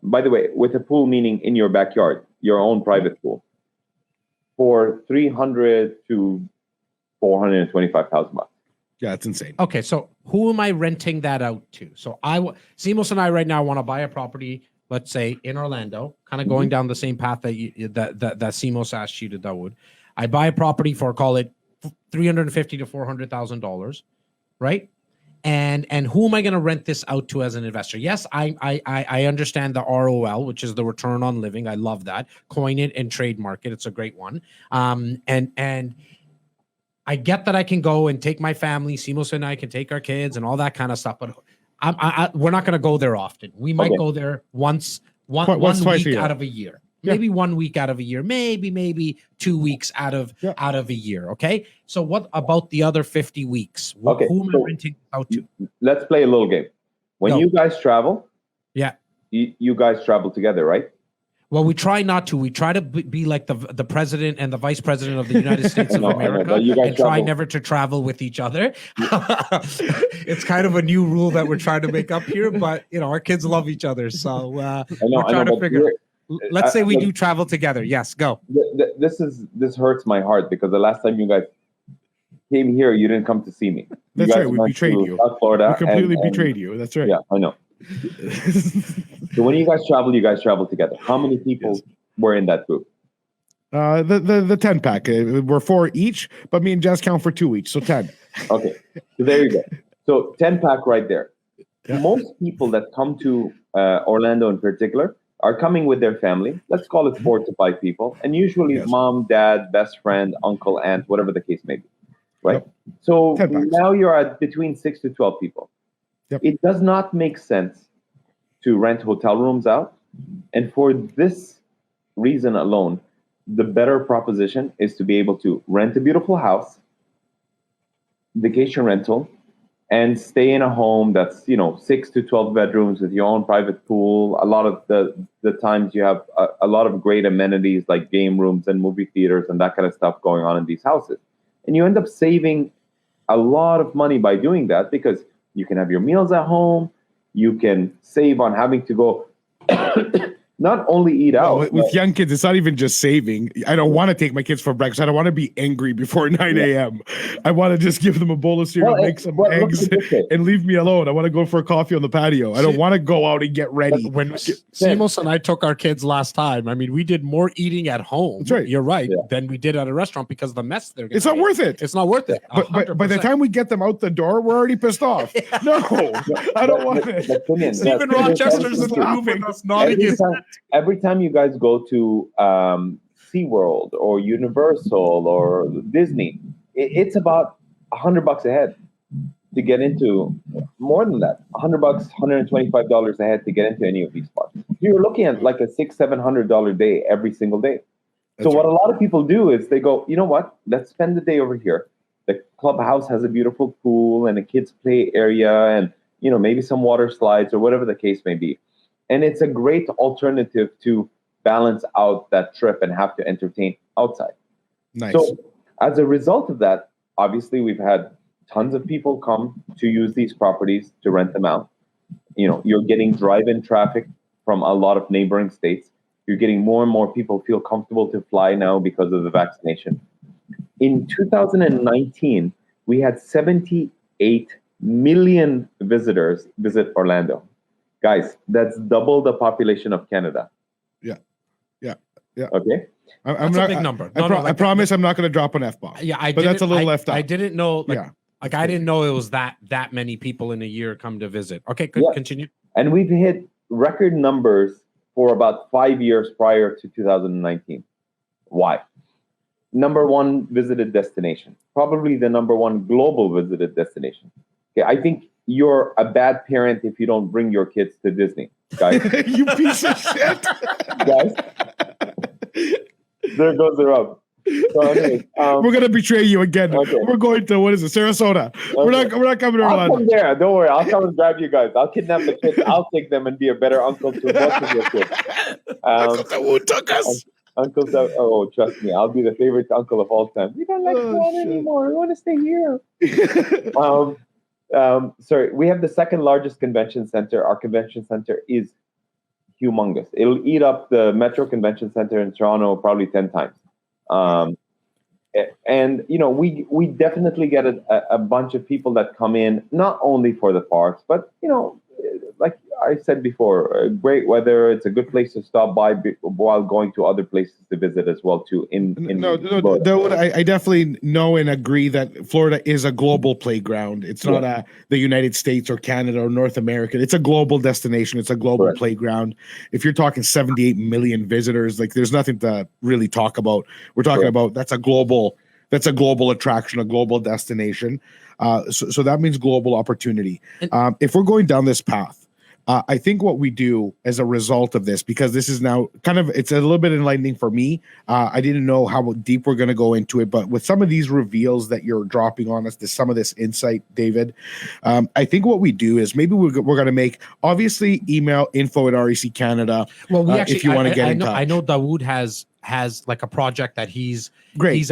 By the way, with a pool meaning in your backyard, your own private pool, for $300,000 to $425,000. Yeah, it's insane. Okay, so who am I renting that out to? So Simos and I right now want to buy a property, let's say in Orlando, kind of going down the same path that that Simos asked you to, Dawood. I buy a property for, call it $350,000 to $400,000, right? And who am I going to rent this out to as an investor? Yes, I understand the ROL, which is the return on living. I love that. Coin it and trademark it. It's a great one. And I get that I can go and take my family, Simos and I can take our kids and all that kind of stuff, but we're not going to go there often. We might go there one week out of a year. Yeah. Maybe 1 week out of a year, maybe 2 weeks out of a year. Okay. So what about the other 50 weeks? Okay, Who am I renting out to? Let's play a little game. When you guys travel, you guys travel together, right? Well, we try not to. We try to be like the president and the vice president of the United States of America, and try never to travel with each other. It's kind of a new rule that we're trying to make up here, but our kids love each other, so we're trying to figure. Let's say we do travel together. Yes, go. This hurts my heart because the last time you guys came here, you didn't come to see me. That's right. We betrayed you. South Florida. We completely betrayed you. That's right. Yeah, I know. So when you guys travel together. How many people were in that group? The 10 pack. We're 4 each, but me and Jas count for 2 each, so 10. Okay, so there you go. So 10 pack right there. Yeah. Most people that come to Orlando in particular are coming with their family. Let's call it 4 to 5 people, and usually mom, dad, best friend, uncle, aunt, whatever the case may be. Right. Yep. So now you're at between 6 to 12 people. Yep. It does not make sense to rent hotel rooms out. And for this reason alone, the better proposition is to be able to rent a beautiful house, vacation rental, and stay in a home that's, 6 to 12 bedrooms with your own private pool. A lot of the times you have a lot of great amenities like game rooms and movie theaters and that kind of stuff going on in these houses. And you end up saving a lot of money by doing that because you can have your meals at home. You can save on having to go not only eat out. With young kids, it's not even just saving. I don't want to take my kids for breakfast. I don't want to be angry before 9 a.m. I want to just give them a bowl of cereal, make some eggs, and leave me alone. I want to go for a coffee on the patio. I don't want to go out and get ready. When Simos and I took our kids last time, we did more eating at home. That's right. You're right. Than we did at a restaurant because of the mess they're going to It's not worth it. It's not worth it. But by the time we get them out the door, we're already pissed off. No, I don't want it. Even Rochester's approving us not again. Every time you guys go to SeaWorld or Universal or Disney, it's about $100 a head to get into. More than that, $100, $125 a head to get into any of these spots. You're looking at like a $600-$700 day every single day. So what a lot of people do is they go, you know what? Let's spend the day over here. The clubhouse has a beautiful pool and a kids play area and maybe some water slides or whatever the case may be. And it's a great alternative to balance out that trip and have to entertain outside. Nice. So as a result of that, obviously we've had tons of people come to use these properties to rent them out. You're getting drive-in traffic from a lot of neighboring states. You're getting more and more people feel comfortable to fly now because of the vaccination. In 2019, we had 78 million visitors visit Orlando. Guys, that's double the population of Canada. Yeah. Okay. That's a big number. I promise I'm not going to drop an F-bomb. Yeah, but that's a little left out. I didn't know. I didn't know it was that many people in a year come to visit. Okay, good. Yeah. Continue. And we've hit record numbers for about 5 years prior to 2019. Why? Number one visited destination, probably the number one global visited destination. Okay, I think you're a bad parent if you don't bring your kids to Disney, guys. You piece of shit, guys. There goes the rub. So anyways, we're gonna betray you again. Okay. We're going to Sarasota. Okay. We're not coming to Orlando. I'll come there. Don't worry. I'll come and grab you guys. I'll kidnap the kids. I'll take them and be a better uncle to both of your kids. Uncle Dawood took us. Uncle Dawood. Oh, trust me, I'll be the favorite uncle of all time. We don't like Toronto anymore. We want to stay here. Sorry, we have the second largest convention center. Our convention center is humongous. It'll eat up the Metro Convention Center in Toronto probably 10 times. And we definitely get a bunch of people that come in not only for the parks, but like I said before, great weather. It's a good place to stop by while going to other places to visit as well too. I definitely know and agree that Florida is a global playground. It's not the United States or Canada or North America. It's a global destination. It's a global playground. If you're talking 78 million visitors, like there's nothing to really talk about. We're talking about that's a global attraction, a global destination. So that means global opportunity. If we're going down this path, I think what we do as a result of this, because this is now it's a little bit enlightening for me. I didn't know how deep we're going to go into it, but with some of these reveals that you're dropping on us, some of this insight, David, I think what we do is maybe we're going to make, obviously, email info@REC Canada. Well, we actually, if you want to get in touch. I know Dawood has like a project that he's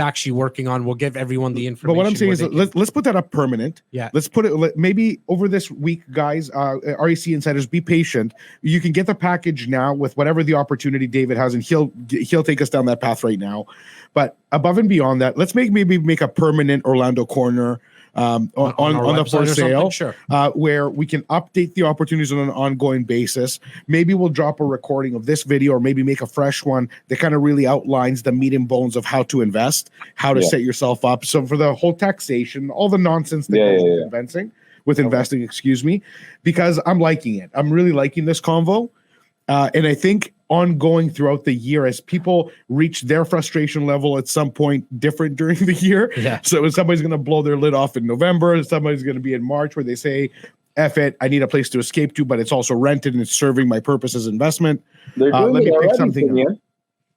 actually working on. We'll give everyone the information. But what I'm saying is let's put that up permanent. Yeah. Let's put it maybe over this week, guys. REC insiders, be patient. You can get the package now with whatever the opportunity David has, and he'll take us down that path right now. But above and beyond that, let's maybe make a permanent Orlando corner on the for sale, sure. Where we can update the opportunities on an ongoing basis. Maybe we'll drop a recording of this video, or maybe make a fresh one that kind of really outlines the meat and bones of how to invest, how to set yourself up. So for the whole taxation, all the nonsense that goes with investing, excuse me, because I'm liking it. I'm really liking this convo. And I think ongoing throughout the year, as people reach their frustration level at some point different during the year. Yeah. So somebody's going to blow their lid off in November. Somebody's going to be in March where they say, F it, I need a place to escape to, but it's also rented and it's serving my purpose as investment. They're doing let me it pick already, something up.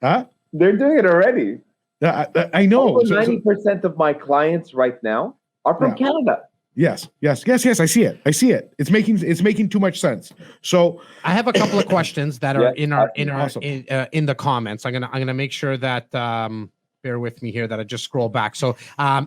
Huh? They're doing it already. I know. Over 90% of my clients right now are from Canada. Yes. I see it. It's making too much sense. So I have a couple of questions that are in the comments. I'm gonna make sure that bear with me here that I just scroll back. So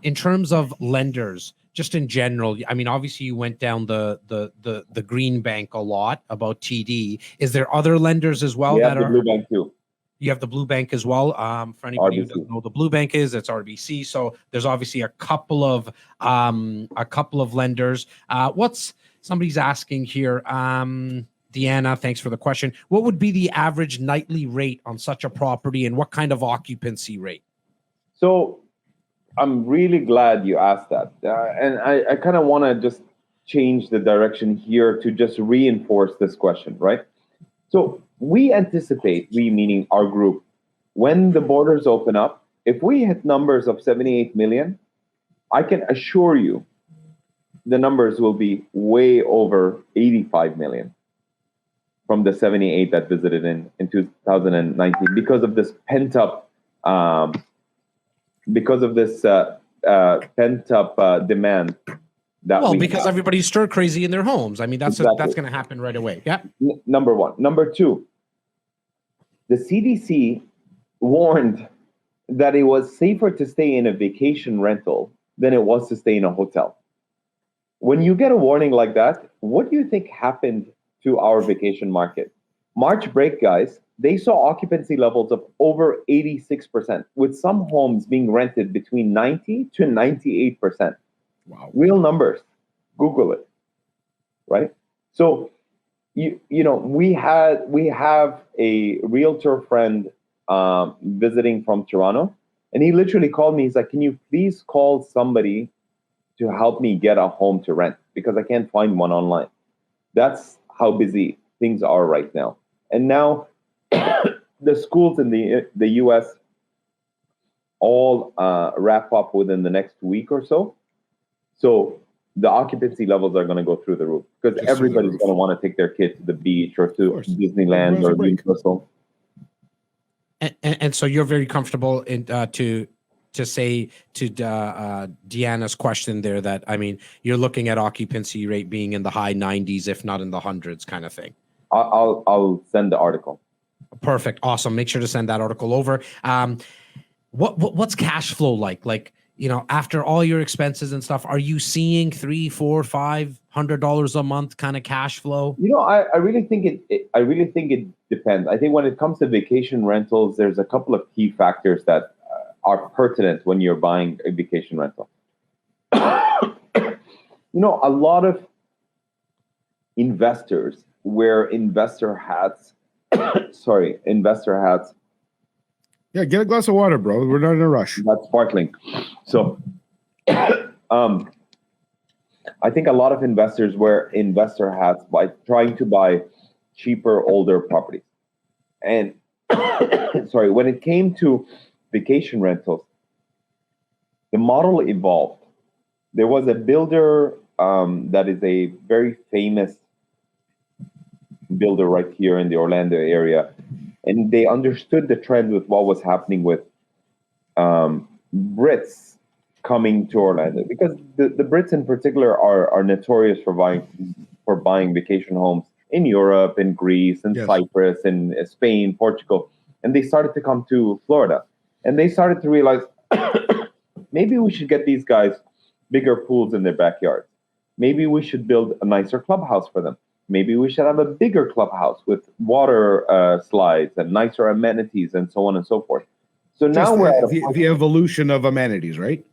in terms of lenders, just in general, I mean, obviously you went down the green bank a lot about TD. Is there other lenders as well that are blue bank too? You have the Blue Bank as well. For anybody who doesn't know what the Blue Bank is, it's RBC. So there's obviously a couple of lenders. What's somebody's asking here? Deanna, thanks for the question. What would be the average nightly rate on such a property, and what kind of occupancy rate? So I'm really glad you asked that. And I kind of want to just change the direction here to just reinforce this question, right? So we anticipate, we meaning our group, when the borders open up, if we hit numbers of 78 million, I can assure you the numbers will be way over 85 million from the 78 that visited in 2019 because of this pent-up demand. Because everybody's stir crazy in their homes. I mean, that's going to happen right away. Yeah. Number one. Number two, the CDC warned that it was safer to stay in a vacation rental than it was to stay in a hotel. When you get a warning like that, what do you think happened to our vacation market. March break, guys, they saw occupancy levels of over 86%, with some homes being rented between 90 to 98%. Wow. Real numbers. Google it. Right? So, you know, we have a realtor friend visiting from Toronto, and he literally called me. He's like, "Can you please call somebody to help me get a home to rent because I can't find one online." That's how busy things are right now. And now the schools in the US all wrap up within the next week or so. So the occupancy levels are going to go through the roof because everybody's going to want to take their kid to the beach or to Disneyland or Universal. And so you're very comfortable in to say to Deanna's question there that, I mean, you're looking at occupancy rate being in the high 90s, if not in the hundreds kind of thing. I'll send the article. Perfect. Awesome. Make sure to send that article over. What's cash flow like? Like, you know, after all your expenses and stuff, are you seeing $300, $400, $500 a month kind of cash flow? You know, I really think it depends. I think when it comes to vacation rentals, there's a couple of key factors that are pertinent when you're buying a vacation rental. You know, a lot of investors wear investor hats. Investor hats. Yeah, get a glass of water, bro. We're not in a rush. That's sparkling. So, I think a lot of investors wear investor hats by trying to buy cheaper, older properties. And when it came to vacation rentals, the model evolved. There was a builder that is a very famous builder right here in the Orlando area, and they understood the trend with what was happening with Brits coming to Orlando, because the Brits in particular are notorious for buying vacation homes in Europe, in Greece, in Cyprus, in Spain, Portugal, and they started to come to Florida, and they started to realize maybe we should get these guys bigger pools in their backyards. Maybe we should build a nicer clubhouse for them. Maybe we should have a bigger clubhouse with water slides and nicer amenities and so on and so forth. So now we're at the evolution of amenities, right?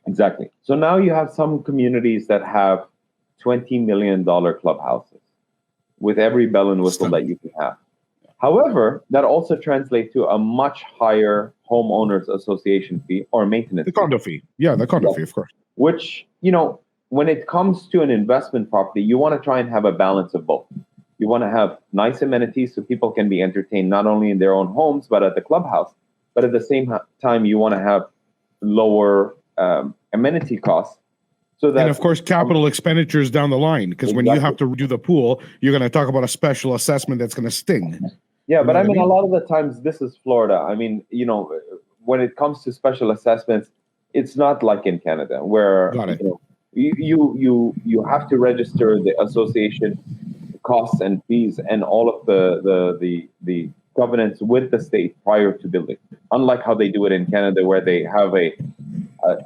Exactly. So now you have some communities that have $20 million clubhouses with every bell and whistle that you can have. However, that also translates to a much higher homeowners association fee or maintenance fee. The condo fee. Yeah, the condo fee, of course. Which, you know, when it comes to an investment property, you want to try and have a balance of both. You want to have nice amenities so people can be entertained not only in their own homes, but at the clubhouse. But at the same time, you want to have lower amenity costs. So that, and of course, capital expenditures down the line, because when you have to do the pool, you're going to talk about a special assessment that's going to sting. Yeah, but I mean, a lot of the times, this is Florida. I mean, you know, when it comes to special assessments, it's not like in Canada where you have to register the association costs and fees and all of the covenants with the state prior to building. Unlike how they do it in Canada, where they have a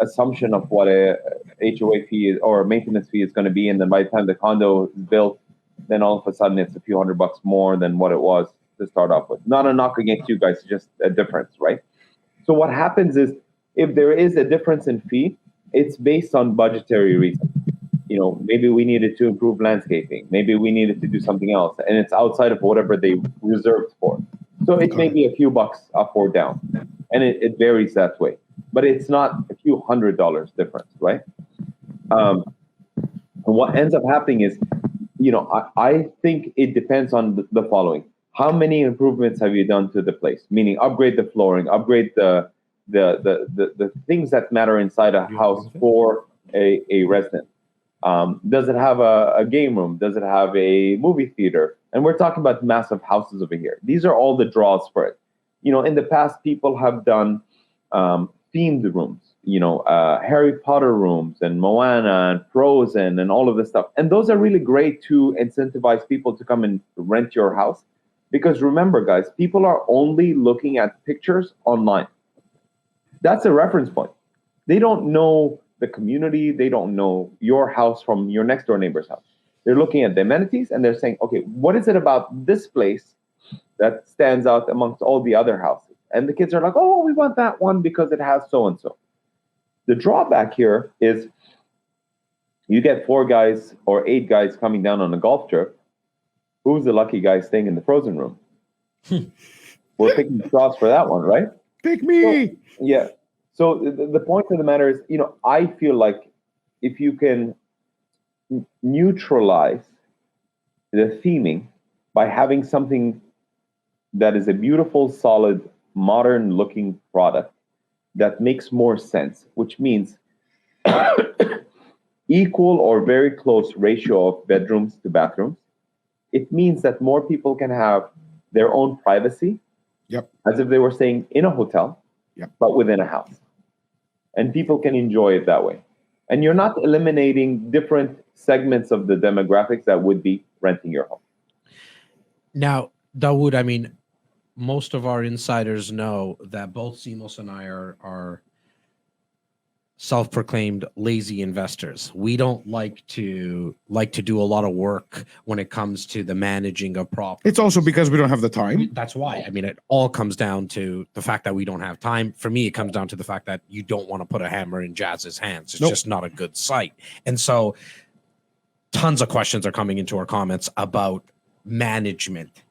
assumption of what a HOA fee or maintenance fee is going to be, and then by the time the condo is built, then all of a sudden it's a few $100 more than what it was to start off with. Not a knock against you guys, just a difference, right? So what happens is, if there is a difference in fee, it's based on budgetary reasons. You know, maybe we needed to improve landscaping. Maybe we needed to do something else, and it's outside of whatever they reserved for. So it may be a few bucks up or down, and it varies that way. But it's not a few $100 difference, right? What ends up happening is, you know, I think it depends on the following. How many improvements have you done to the place? Meaning upgrade the flooring, upgrade the things that matter inside a house for a resident. Does it have a game room? Does it have a movie theater? And we're talking about massive houses over here. These are all the draws for it. You know, in the past, people have done themed rooms, you know, Harry Potter rooms and Moana and Frozen and all of this stuff. And those are really great to incentivize people to come and rent your house. Because remember, guys, people are only looking at pictures online. That's a reference point. They don't know the community. They don't know your house from your next door neighbor's house. They're looking at the amenities and they're saying, okay, what is it about this place that stands out amongst all the other houses? And the kids are like, oh, we want that one because it has so and so. The drawback here is you get 4 guys or 8 guys coming down on a golf trip. Who's the lucky guy staying in the frozen room? We're picking straws for that one, right? Pick me. So, yeah. So the point of the matter is, I feel like if you can neutralize the theming by having something that is a beautiful, solid, modern-looking product that makes more sense, which means equal or very close ratio of bedrooms to bathrooms. It means that more people can have their own privacy, as if they were staying in a hotel, but within a house. And people can enjoy it that way. And you're not eliminating different segments of the demographics that would be renting your home. Now, Dawood, I mean, most of our insiders know that both Simos and I are self-proclaimed lazy investors. We don't like to do a lot of work when it comes to the managing of property. It's also because we don't have the time. That's why. I mean, it all comes down to the fact that we don't have time. For me, it comes down to the fact that you don't want to put a hammer in Jas's hands. It's just not a good sight. And so tons of questions are coming into our comments about management.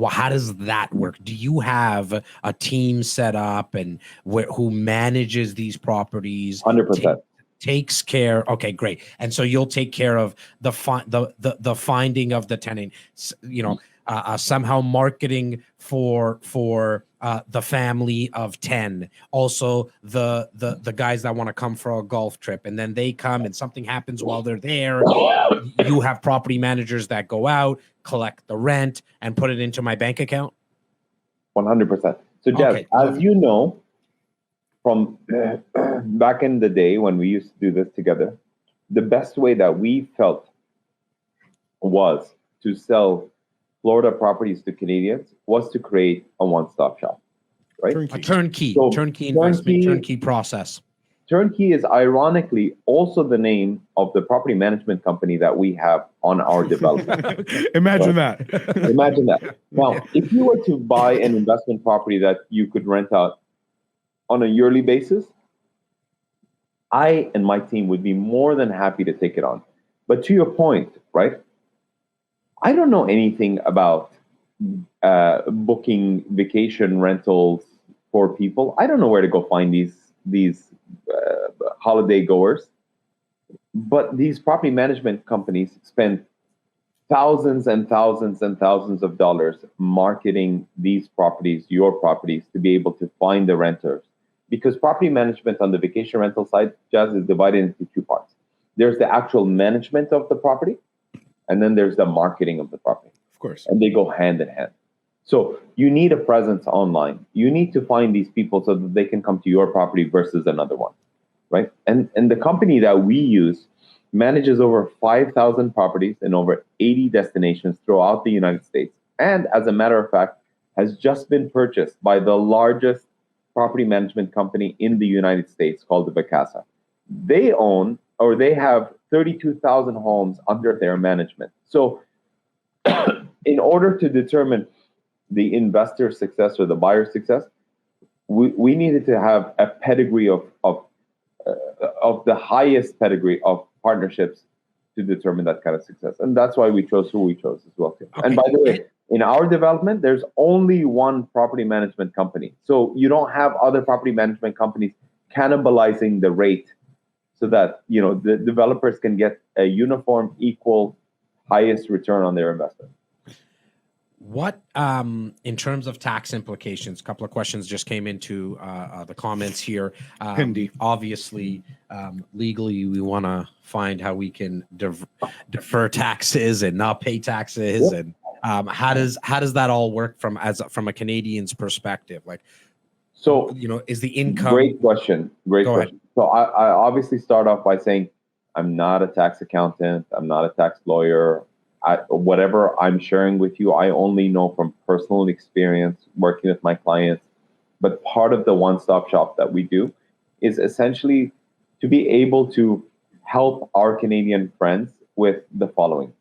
How does that work? Do you have a team set up and who manages these properties? 100%. Takes care. Okay, great. And so you'll take care of the finding of the tenant. Somehow marketing for the family of 10. Also the guys that want to come for a golf trip, and then they come and something happens while they're there. You have property managers that go out, collect the rent, and put it into my bank account? 100%. So, Jas, as you know, from back in the day when we used to do this together, the best way that we felt was to sell Florida properties to Canadians was to create a one-stop shop, right? A turnkey, So, turnkey investment, turnkey process. Turnkey is ironically also the name of the property management company that we have on our development. Imagine that. Imagine that. Now, if you were to buy an investment property that you could rent out on a yearly basis, I and my team would be more than happy to take it on. But to your point, right? I don't know anything about booking vacation rentals for people. I don't know where to go find these holiday goers. But these property management companies spend thousands and thousands and thousands of dollars marketing these properties, your properties, to be able to find the renters. Because property management on the vacation rental side, Jas, is divided into 2 parts. There's the actual management of the property, and then there's the marketing of the property. Of course. And they go hand in hand. So you need a presence online. You need to find these people so that they can come to your property versus another one, right? And the company that we use manages over 5,000 properties in over 80 destinations throughout the United States. And as a matter of fact, has just been purchased by the largest property management company in the United States called the Vacasa. They own, or they have 32,000 homes under their management. So in order to determine the investor's success or the buyer's success, we needed to have a pedigree of the highest pedigree of partnerships to determine that kind of success. And that's why we chose who we chose as well. Too. Okay. And by the way, in our development, there's only one property management company. So you don't have other property management companies cannibalizing the rate so that, the developers can get a uniform, equal, highest return on their investment. What, in terms of tax implications, a couple of questions just came into the comments here. Obviously, legally, we want to find how we can defer taxes and not pay taxes. Yep. And how does that all work from a Canadian's perspective? Is the income? Great question. Great question. So I obviously start off by saying I'm not a tax accountant. I'm not a tax lawyer. Whatever I'm sharing with you, I only know from personal experience working with my clients. But part of the one-stop shop that we do is essentially to be able to help our Canadian friends with the following.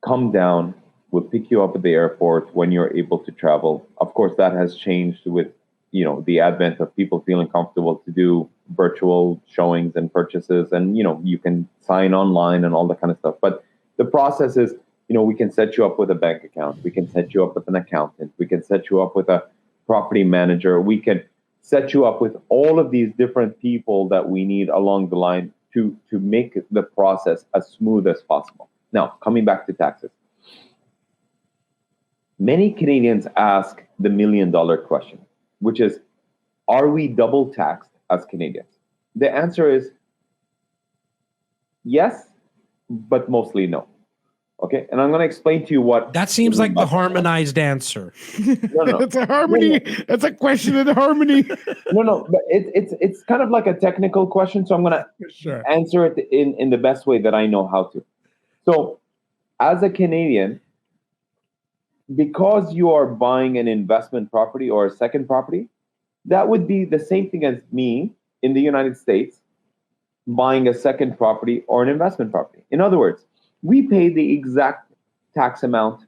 come down. We'll pick you up at the airport when you're able to travel. Of course, that has changed with, the advent of people feeling comfortable to do virtual showings and purchases, and, you can sign online and all that kind of stuff. But the process is, we can set you up with a bank account. We can set you up with an accountant. We can set you up with a property manager. We can set you up with all of these different people that we need along the line to make the process as smooth as possible. Now, coming back to taxes. Many Canadians ask the million-dollar question, which is, are we double taxed as Canadians? The answer is yes, but mostly no. Okay, and I'm going to explain to you what That seems like the harmonized answer. No. It's a harmony. It's a question in harmony. No, but it's kind of like a technical question, so I'm going to answer it in the best way that I know how to. So, as a Canadian, because you are buying an investment property or a second property, that would be the same thing as me in the United States buying a second property or an investment property. In other words, we pay the exact tax amount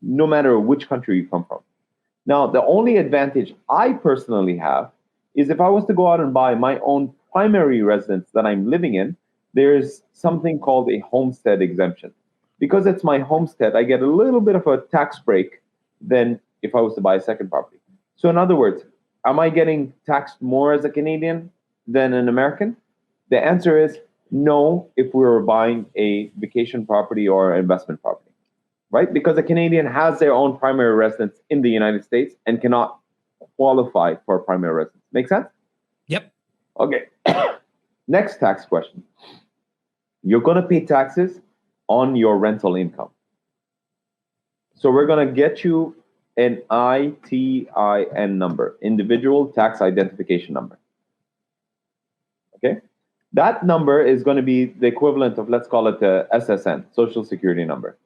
no matter which country you come from. Now, the only advantage I personally have is if I was to go out and buy my own primary residence that I'm living in, there's something called a homestead exemption. Because it's my homestead, I get a little bit of a tax break than if I was to buy a second property. So in other words, am I getting taxed more as a Canadian than an American? The answer is no, if we were buying a vacation property or investment property, right? Because a Canadian has their own primary residence in the United States and cannot qualify for a primary residence. Make sense? Yep. Okay. Next tax question. You're going to pay taxes on your rental income. So we're going to get you an ITIN number, individual tax identification number. Okay? That number is going to be the equivalent of, let's call it a SSN, Social Security number,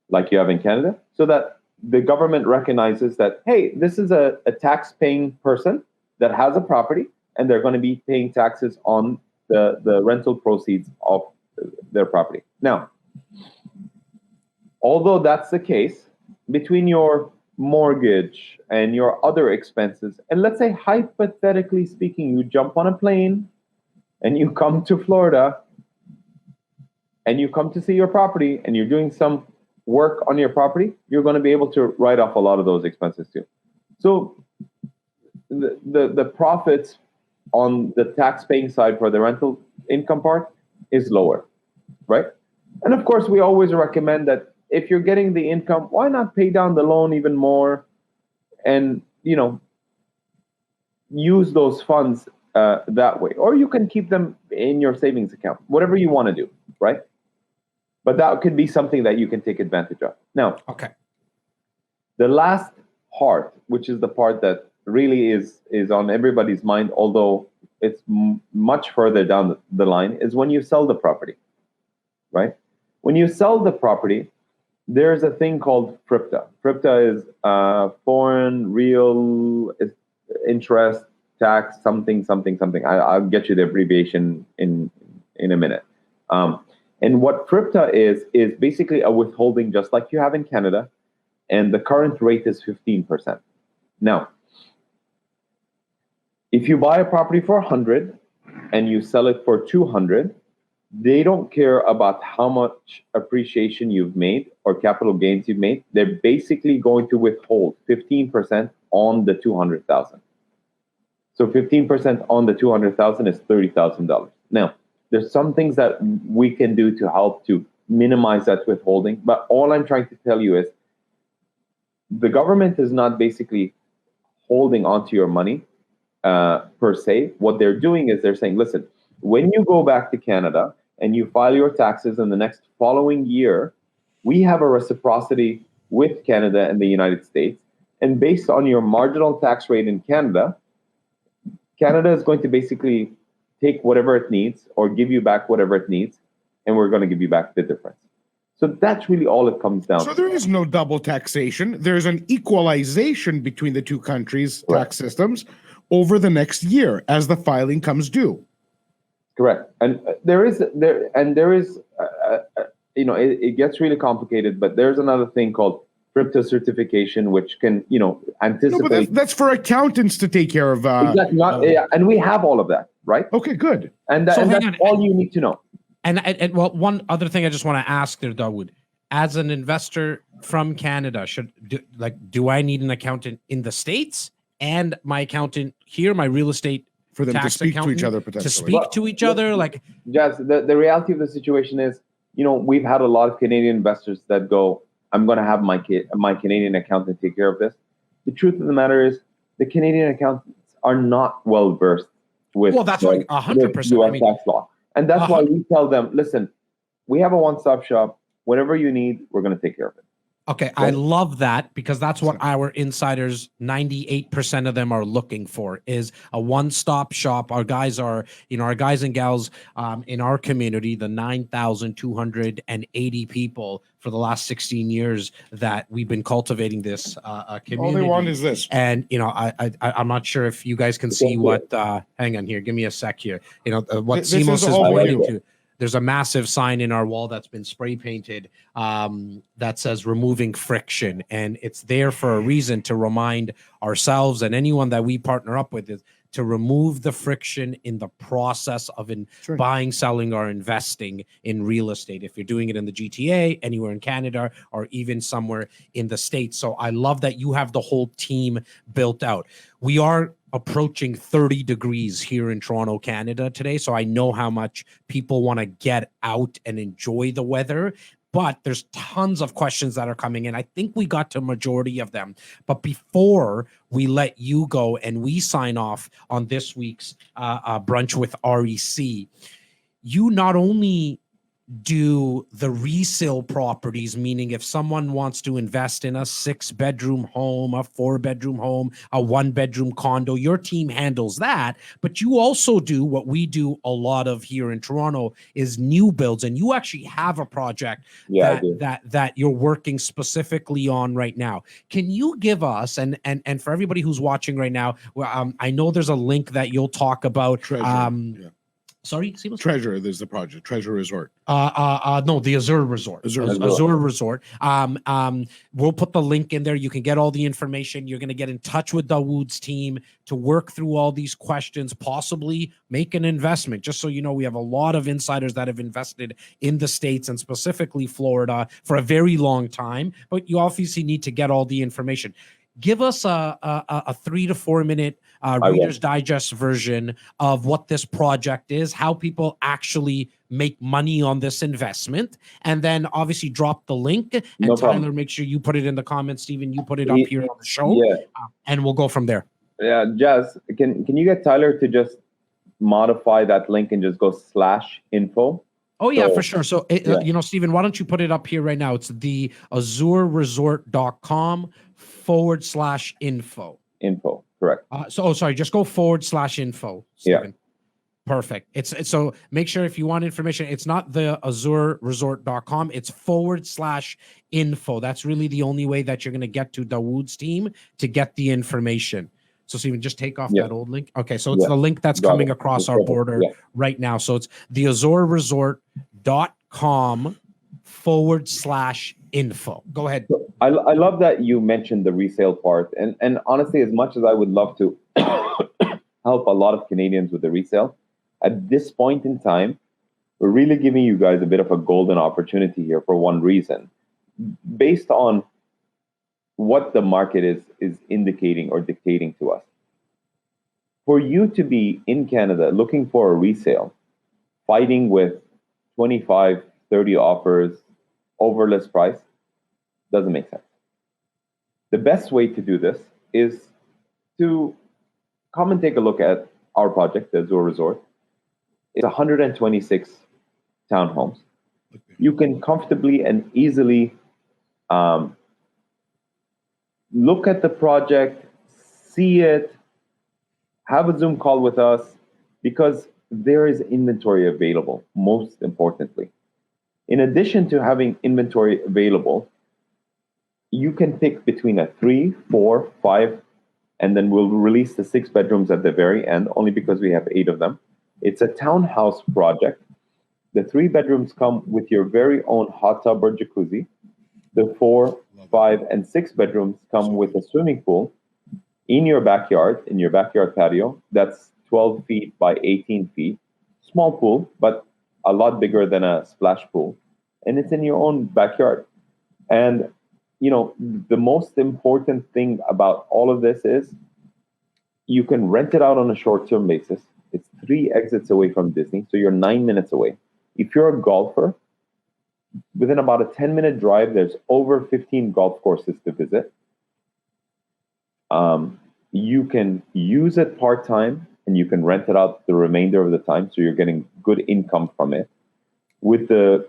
like you have in Canada, so that the government recognizes that, hey, this is a tax-paying person that has a property, and they're going to be paying taxes on the rental proceeds of their property. Now, although that's the case, between your mortgage and your other expenses, and let's say hypothetically speaking, you jump on a plane and you come to Florida and you come to see your property and you're doing some work on your property, you're going to be able to write off a lot of those expenses too. So the profits on the tax-paying side for the rental income part is lower, right? And of course, we always recommend that if you're getting the income, why not pay down the loan even more and, use those funds that way. Or you can keep them in your savings account, whatever you want to do, right? But that could be something that you can take advantage of. Now, Okay. the last part, which is the part that really is on everybody's mind, although it's much further down the line, is when you sell the property, right? When you sell the property, there's a thing called FRIPTA. FRIPTA is foreign real interest tax, something. I'll get you the abbreviation in a minute. And what FRIPTA is basically a withholding just like you have in Canada, and the current rate is 15%. Now, if you buy a property for 100 and you sell it for 200, they don't care about how much appreciation you've made or capital gains you've made. They're basically going to withhold 15% on the 200,000. So 15% on the 200,000 is $30,000. Now, there's some things that we can do to help to minimize that withholding. But all I'm trying to tell you is the government is not basically holding onto your money per se. What they're doing is they're saying, listen, when you go back to Canada and you file your taxes in the next following year, we have a reciprocity with Canada and the United States. And based on your marginal tax rate in Canada, Canada is going to basically take whatever it needs or give you back whatever it needs, and we're going to give you back the difference. So that's really all it comes down to. So there is no double taxation. There's an equalization between the two countries' tax systems over the next year as the filing comes due. Correct. And there is it gets really complicated, but there's another thing called crypto certification, which can, anticipate. No, but that's for accountants to take care of. Exactly. Yeah, and we have all of that, right? Okay, good. And, So and hang that's on. all you need to know. And well, one other thing I just want to ask there, Dawood, as an investor from Canada, do I need an accountant in the States and my accountant here, my real estate For them to tax speak to each accountant, other to potentially. speak to each other? Like, Jas, the reality of the situation is, we've had a lot of Canadian investors that go, I'm going to have my Canadian accountant take care of this. The truth of the matter is, the Canadian accountants are not well versed with. Well, that's like 100%. US tax law, and that's why we tell them, listen, we have a one-stop shop. Whatever you need, we're going to take care of it. Okay, I love that, because that's what our insiders, 98% of them are looking for, is a one-stop shop. Our guys and gals in our community, the 9,280 people for the last 16 years that we've been cultivating this community. All they want is this. And, I'm not sure if you guys can see what, hang on here, give me a sec here. What Simos is pointing to. There's a massive sign in our wall that's been spray painted that says removing friction. And it's there for a reason, to remind ourselves and anyone that we partner up with, is to remove the friction in the process of buying, selling, or investing in real estate. If you're doing it in the GTA, anywhere in Canada, or even somewhere in the States. So I love that you have the whole team built out. We are approaching 30 degrees here in Toronto, Canada today. So I know how much people want to get out and enjoy the weather, but there's tons of questions that are coming in. I think we got to a majority of them. But before we let you go and we sign off on this week's Brunch with REC, you not only do the resale properties, meaning if someone wants to invest in a 6-bedroom home, a 4-bedroom home, a 1-bedroom condo, your team handles that. But you also do what we do a lot of here in Toronto, is new builds. And you actually have a project that you're working specifically on right now. Can you give us, and for everybody who's watching right now, I know there's a link that you'll talk about. Sorry, Simos? Treasure, there's the project, Treasure Resort. No, the Azure Resort. Azure Resort. We'll put the link in there. You can get all the information. You're going to get in touch with Dawood's team to work through all these questions, possibly make an investment. Just so you know, we have a lot of insiders that have invested in the States and specifically Florida for a very long time, but you obviously need to get all the information. Give us a 3 to 4 minute Reader's Digest version of what this project is, how people actually make money on this investment, and then obviously drop the link. And Tyler, make sure you put it in the comments. Stephen, you put it up here on the show, and we'll go from there. Yeah, Jas, can you get Tyler to just modify that link and just go /info? Oh, yeah, for sure. So, Stephen, why don't you put it up here right now? It's the azureresort.com/info. Info, correct. Just go /info, Stephen. Perfect. It's so make sure if you want information, it's not the azureresort.com, it's /info. That's really the only way that you're going to get to Dawood's team to get the information. So Stephen, just take off that old link. Okay, so it's the link that's coming across our border right now. So it's the azureresort.com /info. Go ahead. I love that you mentioned the resale part. And honestly, as much as I would love to help a lot of Canadians with the resale, at this point in time, we're really giving you guys a bit of a golden opportunity here for one reason. Based on what the market is indicating or dictating to us. For you to be in Canada looking for a resale, fighting with 25, 30 offers, over list price, doesn't make sense. The best way to do this is to come and take a look at our project, the Azure Resort. It's 126 townhomes. You can comfortably and easily look at the project, see it, have a Zoom call with us, because there is inventory available, most importantly. In addition to having inventory available, you can pick between a 3, 4, 5, and then we'll release the 6 bedrooms at the very end, only because we have 8 of them. It's a townhouse project The 3 bedrooms come with your very own hot tub or jacuzzi. The 4, 5, and 6 bedrooms come with a swimming pool in your backyard patio. That's 12 feet by 18 feet. Small pool, but a lot bigger than a splash pool. And it's in your own backyard. And, the most important thing about all of this is you can rent it out on a short-term basis. It's 3 exits away from Disney, so you're 9 minutes away. If you're a golfer, within about a 10-minute drive, there's over 15 golf courses to visit. You can use it part-time, and you can rent it out the remainder of the time, so you're getting good income from it. With the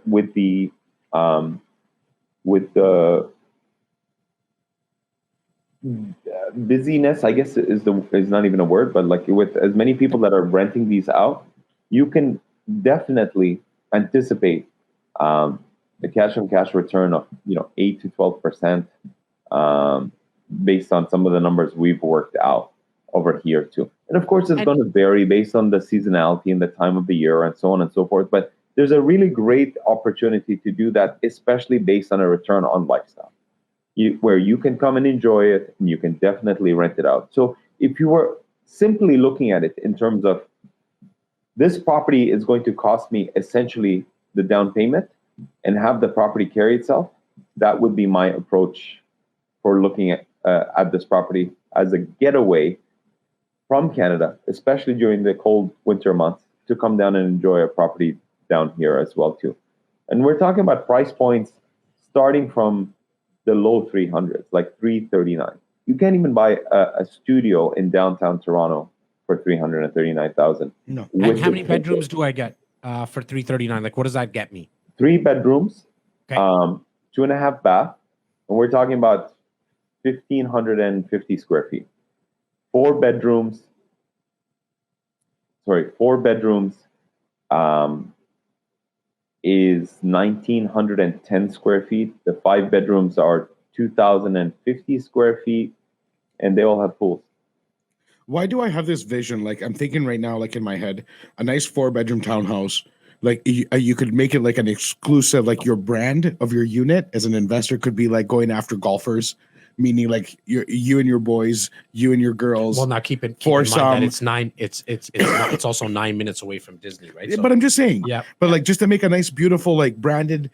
busyness, I guess is not even a word, but like with as many people that are renting these out, you can definitely anticipate the cash-on-cash return of 8 to 12%, based on some of the numbers we've worked out over here too. And of course, it's going to vary based on the seasonality and the time of the year and so on and so forth. But there's a really great opportunity to do that, especially based on a return on lifestyle, where you can come and enjoy it, and you can definitely rent it out. So if you were simply looking at it in terms of this property is going to cost me essentially the down payment and have the property carry itself, that would be my approach for looking at this property as a getaway from Canada, especially during the cold winter months, to come down and enjoy a property down here as well too. And we're talking about price points starting from the low 300s, like $339. You can't even buy a studio in downtown Toronto for $339,000. No. And how many bedrooms do I get for $339? Like, what does that get me? 3 bedrooms, okay. 2.5 bath, and we're talking about 1,550 square feet. 4 bedrooms is 1,910 square feet. The 5 bedrooms are 2,050 square feet, and they all have pools. Why do I have this vision? Like, I'm thinking right now, like in my head, a nice 4-bedroom townhouse. Like you could make it like an exclusive, like your brand of your unit as an investor could be like going after golfers, meaning like you and your boys, you and your girls. Well, now keep in mind that it's also 9 minutes away from Disney, right? So, but I'm just saying, yeah. But like just to make a nice, beautiful, like branded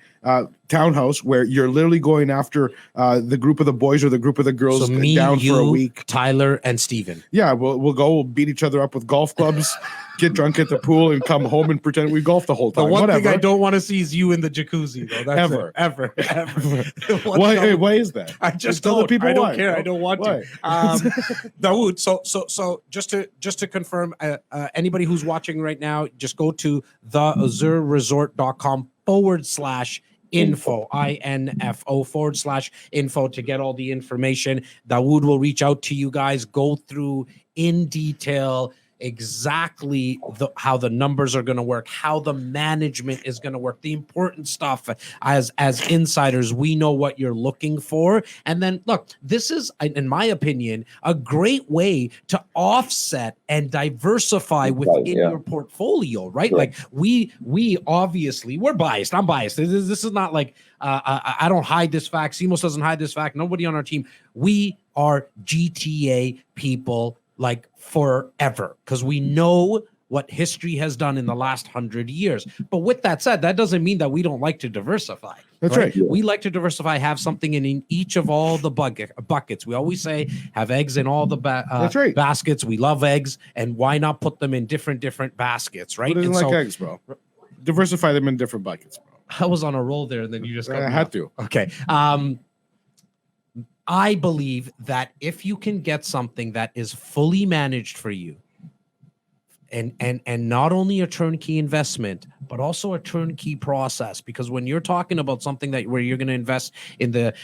townhouse where you're literally going after the group of the boys or the group of the girls down for a week. Tyler and Steven. Yeah, we'll beat each other up with golf clubs, get drunk at the pool, and come home and pretend we golfed the whole time. The one thing I don't want to see is you in the jacuzzi, though. That's ever. Why is that? I just tell don't. the people I don't why. care. I don't want to. Dawood, so just to confirm, anybody who's watching right now, just go to theazurresort.com/info, INFO /info to get all the information. Dawood will reach out to you guys, go through in detail exactly how the numbers are going to work, how the management is going to work, the important stuff. As insiders, we know what you're looking for. And then look, this is, in my opinion, a great way to offset and diversify within your portfolio, right? Like we obviously, we're biased. I'm biased. This is not like I don't hide this fact. Simos doesn't hide this fact. Nobody on our team. We are GTA people like forever, because we know what history has done in the last 100 years. But with that said, that doesn't mean that we don't like to diversify. That's right. We like to diversify, have something in each of all the buckets. We always say have eggs in all the baskets. We love eggs, and why not put them in different baskets, right? Who doesn't like eggs, bro? Diversify them in different buckets, bro. I was on a roll there, and then you just got I had to. Okay. I believe that if you can get something that is fully managed for you, and not only a turnkey investment, but also a turnkey process, because when you're talking about something where you're going to invest in the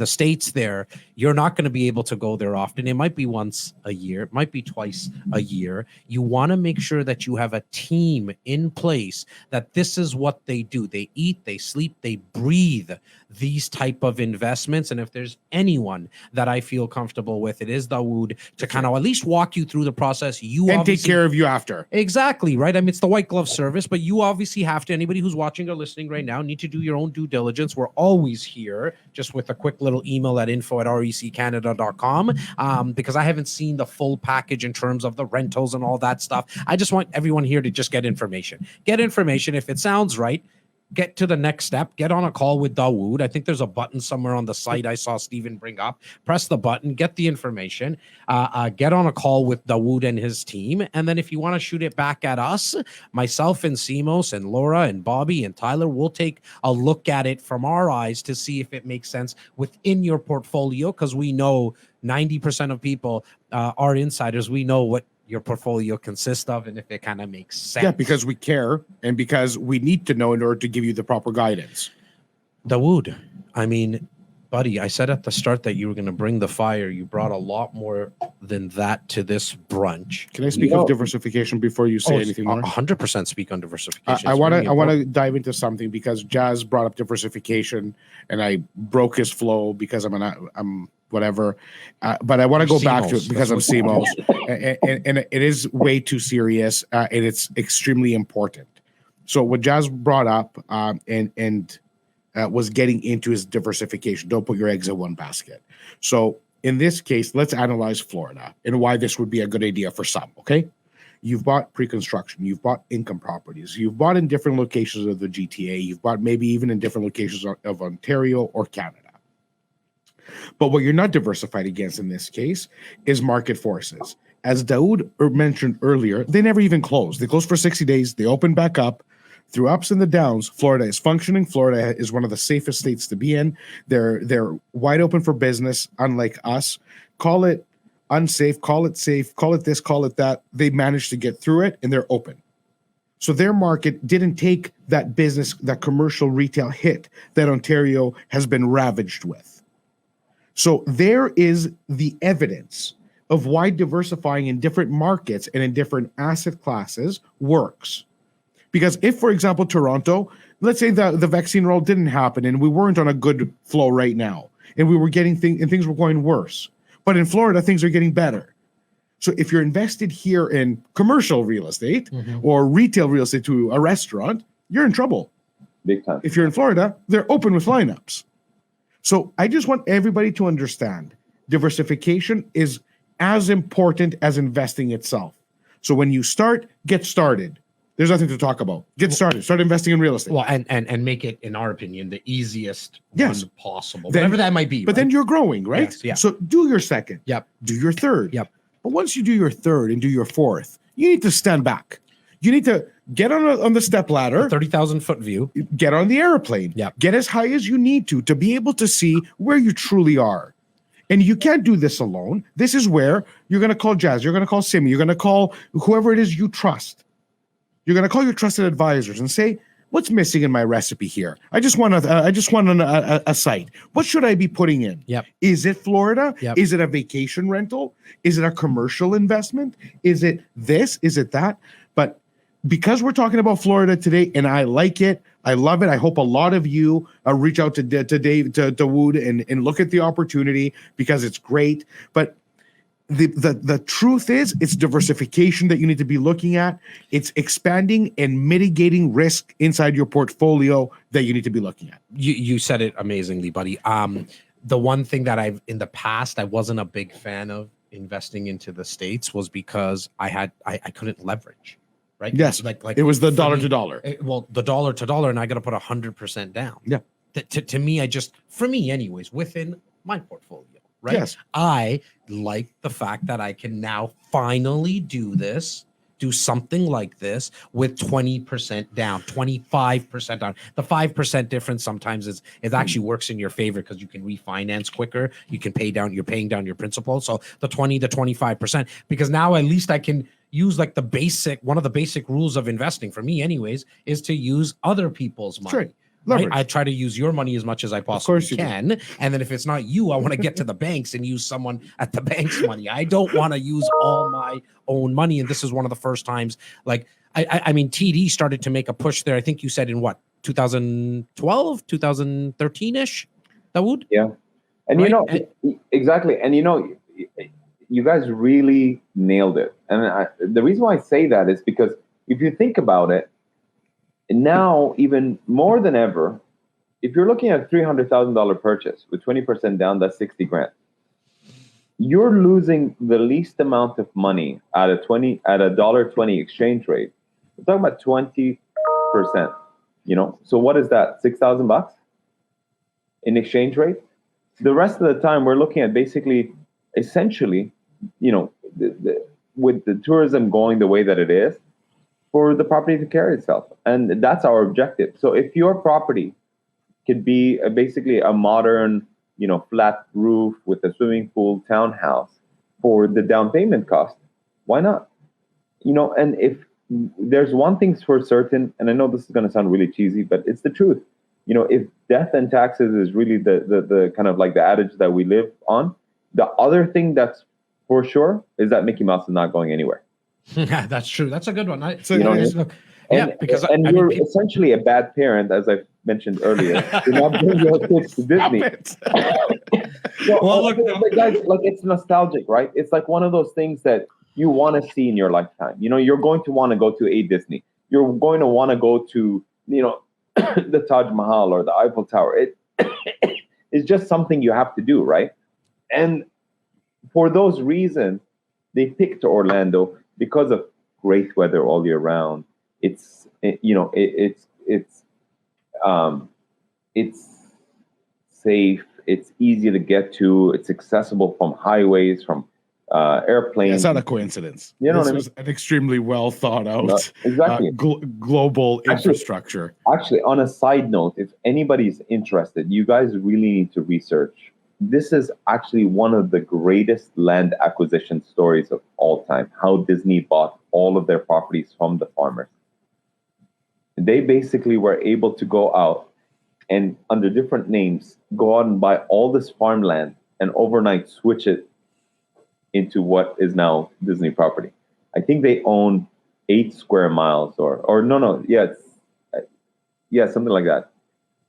States, there, you're not going to be able to go there often. It might be once a year, it might be twice a year. You want to make sure that you have a team in place, that this is what they do. They eat, they sleep, they breathe these type of investments. And if there's anyone that I feel comfortable with, it is Dawood, to kind of at least walk you through the process. And take care of you after. Exactly, right? I mean, it's the white glove service. service, but you obviously have to, anybody who's watching or listening right now, need to do your own due diligence. We're always here just with a quick little email at info@reccanada.com, because I haven't seen the full package in terms of the rentals and all that stuff. I just want everyone here to just get information. Get information. If it sounds right, get to the next step. Get on a call with Dawood. I think there's a button somewhere on the site I saw Stephen bring up. Press the button, get the information, get on a call with Dawood and his team. And then if you want to shoot it back at us, myself and Simos and Laura and Bobby and Tyler, we'll take a look at it from our eyes to see if it makes sense within your portfolio, because we know 90% of people are insiders. We know what your portfolio consists of and if it kind of makes sense. Yeah, because we care and because we need to know in order to give you the proper guidance. Dawood, I mean, buddy, I said at the start that you were going to bring the fire. You brought a lot more than that to this brunch. Can I speak of diversification before you say anything more? 100% speak on diversification. I want to dive into something because Jas brought up diversification and I broke his flow because I'm whatever. But I want to go back to it because I'm Simos, and it is way too serious and it's extremely important. So what Jas brought up and was getting into his diversification. Don't put your eggs in one basket. So in this case, let's analyze Florida and why this would be a good idea for some, okay? You've bought pre-construction, you've bought income properties, you've bought in different locations of the GTA, you've bought maybe even in different locations of Ontario or Canada. But what you're not diversified against in this case is market forces. As Dawood mentioned earlier, they never even closed. They closed for 60 days. They opened back up. Through ups and the downs, Florida is functioning. Florida is one of the safest states to be in. They're wide open for business, unlike us. Call it unsafe, call it safe, call it this, call it that. They managed to get through it, and they're open. So their market didn't take that business, that commercial retail hit that Ontario has been ravaged with. So there is the evidence of why diversifying in different markets and in different asset classes works. Because if, for example, Toronto, let's say the vaccine roll didn't happen and we weren't on a good flow right now and we were getting things were going worse. But in Florida, things are getting better. So if you're invested here in commercial real estate or retail real estate to a restaurant, you're in trouble. Big time. If you're in Florida, they're open with lineups. So I just want everybody to understand diversification is as important as investing itself. So when you start, get started. There's nothing to talk about. Get started. Start investing in real estate. Well, and make it, in our opinion, the easiest one possible. Then, whatever that might be. But then you're growing, right? Yes, yeah. So do your second. Yep. Do your third. Yep. But once you do your third and do your fourth, you need to stand back. You need to get on the step ladder. 30,000-foot view. Get on the airplane. Yep. Get as high as you need to be able to see where you truly are. And you can't do this alone. This is where you're going to call Jas. You're going to call Simi. You're going to call whoever it is you trust. You're going to call your trusted advisors and say, what's missing in my recipe here? I just want a site. What should I be putting in? Yep. Is it Florida? Yep. Is it a vacation rental? Is it a commercial investment? Is it this? Is it that? But because we're talking about Florida today, and I like it, I love it. I hope a lot of you reach out to Dawood and look at the opportunity because it's great. But the truth is, it's diversification that you need to be looking at. It's expanding and mitigating risk inside your portfolio that you need to be looking at. You said it amazingly, buddy. The one thing that in the past I wasn't a big fan of investing into the States was because I couldn't leverage, right? Yes, like it was the dollar me, to dollar. The dollar to dollar, and I got to put 100% down. Yeah. To me, for me anyways, within my portfolio. Right. Yes. I like the fact that I can now finally do something like this with 20% down, 25% down. The 5% difference sometimes it actually works in your favor because you can refinance quicker. You can you're paying down your principal. So the 20 to 25%, because now at least I can use like one of the basic rules of investing for me anyways, is to use other people's money. Sure. Right? I try to use your money as much as I possibly can. Do. And then if it's not you, I want to get to the banks and use someone at the bank's money. I don't want to use all my own money. And this is one of the first times, like, I mean, TD started to make a push there. I think you said in what, 2012, 2013-ish, Dawood? Yeah. And right? Exactly. And you guys really nailed it. And the reason why I say that is because if you think about it, And now, even more than ever, if you're looking at a $300,000 purchase with 20% down, that's 60 grand. You're losing the least amount of money at a $1.20 exchange rate. We're talking about 20%. You know, so what is that? $6,000 in exchange rate. The rest of the time, we're looking at basically, essentially, you know, with the tourism going the way that it is, for the property to carry itself, and that's our objective. So if your property could be basically a modern, you know, flat roof with a swimming pool townhouse for the down payment cost, why not? You know, and if there's one thing for certain, and I know this is going to sound really cheesy, but it's the truth. You know, if death and taxes is really the kind of like the adage that we live on, the other thing that's for sure is that Mickey Mouse is not going anywhere. Yeah, that's true. That's a good one. Because you're essentially a bad parent, as I mentioned earlier. You're not bringing your kids to Disney. Guys, like, it's nostalgic, right? It's like one of those things that you want to see in your lifetime. You know, you're going to want to go to a Disney. You're going to want to go to, you know, the Taj Mahal or the Eiffel Tower. It's just something you have to do, right? And for those reasons, they picked Orlando because of great weather all year round. It's safe. It's easy to get to. It's accessible from highways, from airplanes. It's not a coincidence. You know, this was an extremely well thought out, global infrastructure. Actually, on a side note, if anybody's interested, you guys really need to research. This is actually one of the greatest land acquisition stories of all time, how Disney bought all of their properties from the farmers. They basically were able to go out and, under different names, go out and buy all this farmland and overnight switch it into what is now Disney property. I think they own 8 square miles something like that.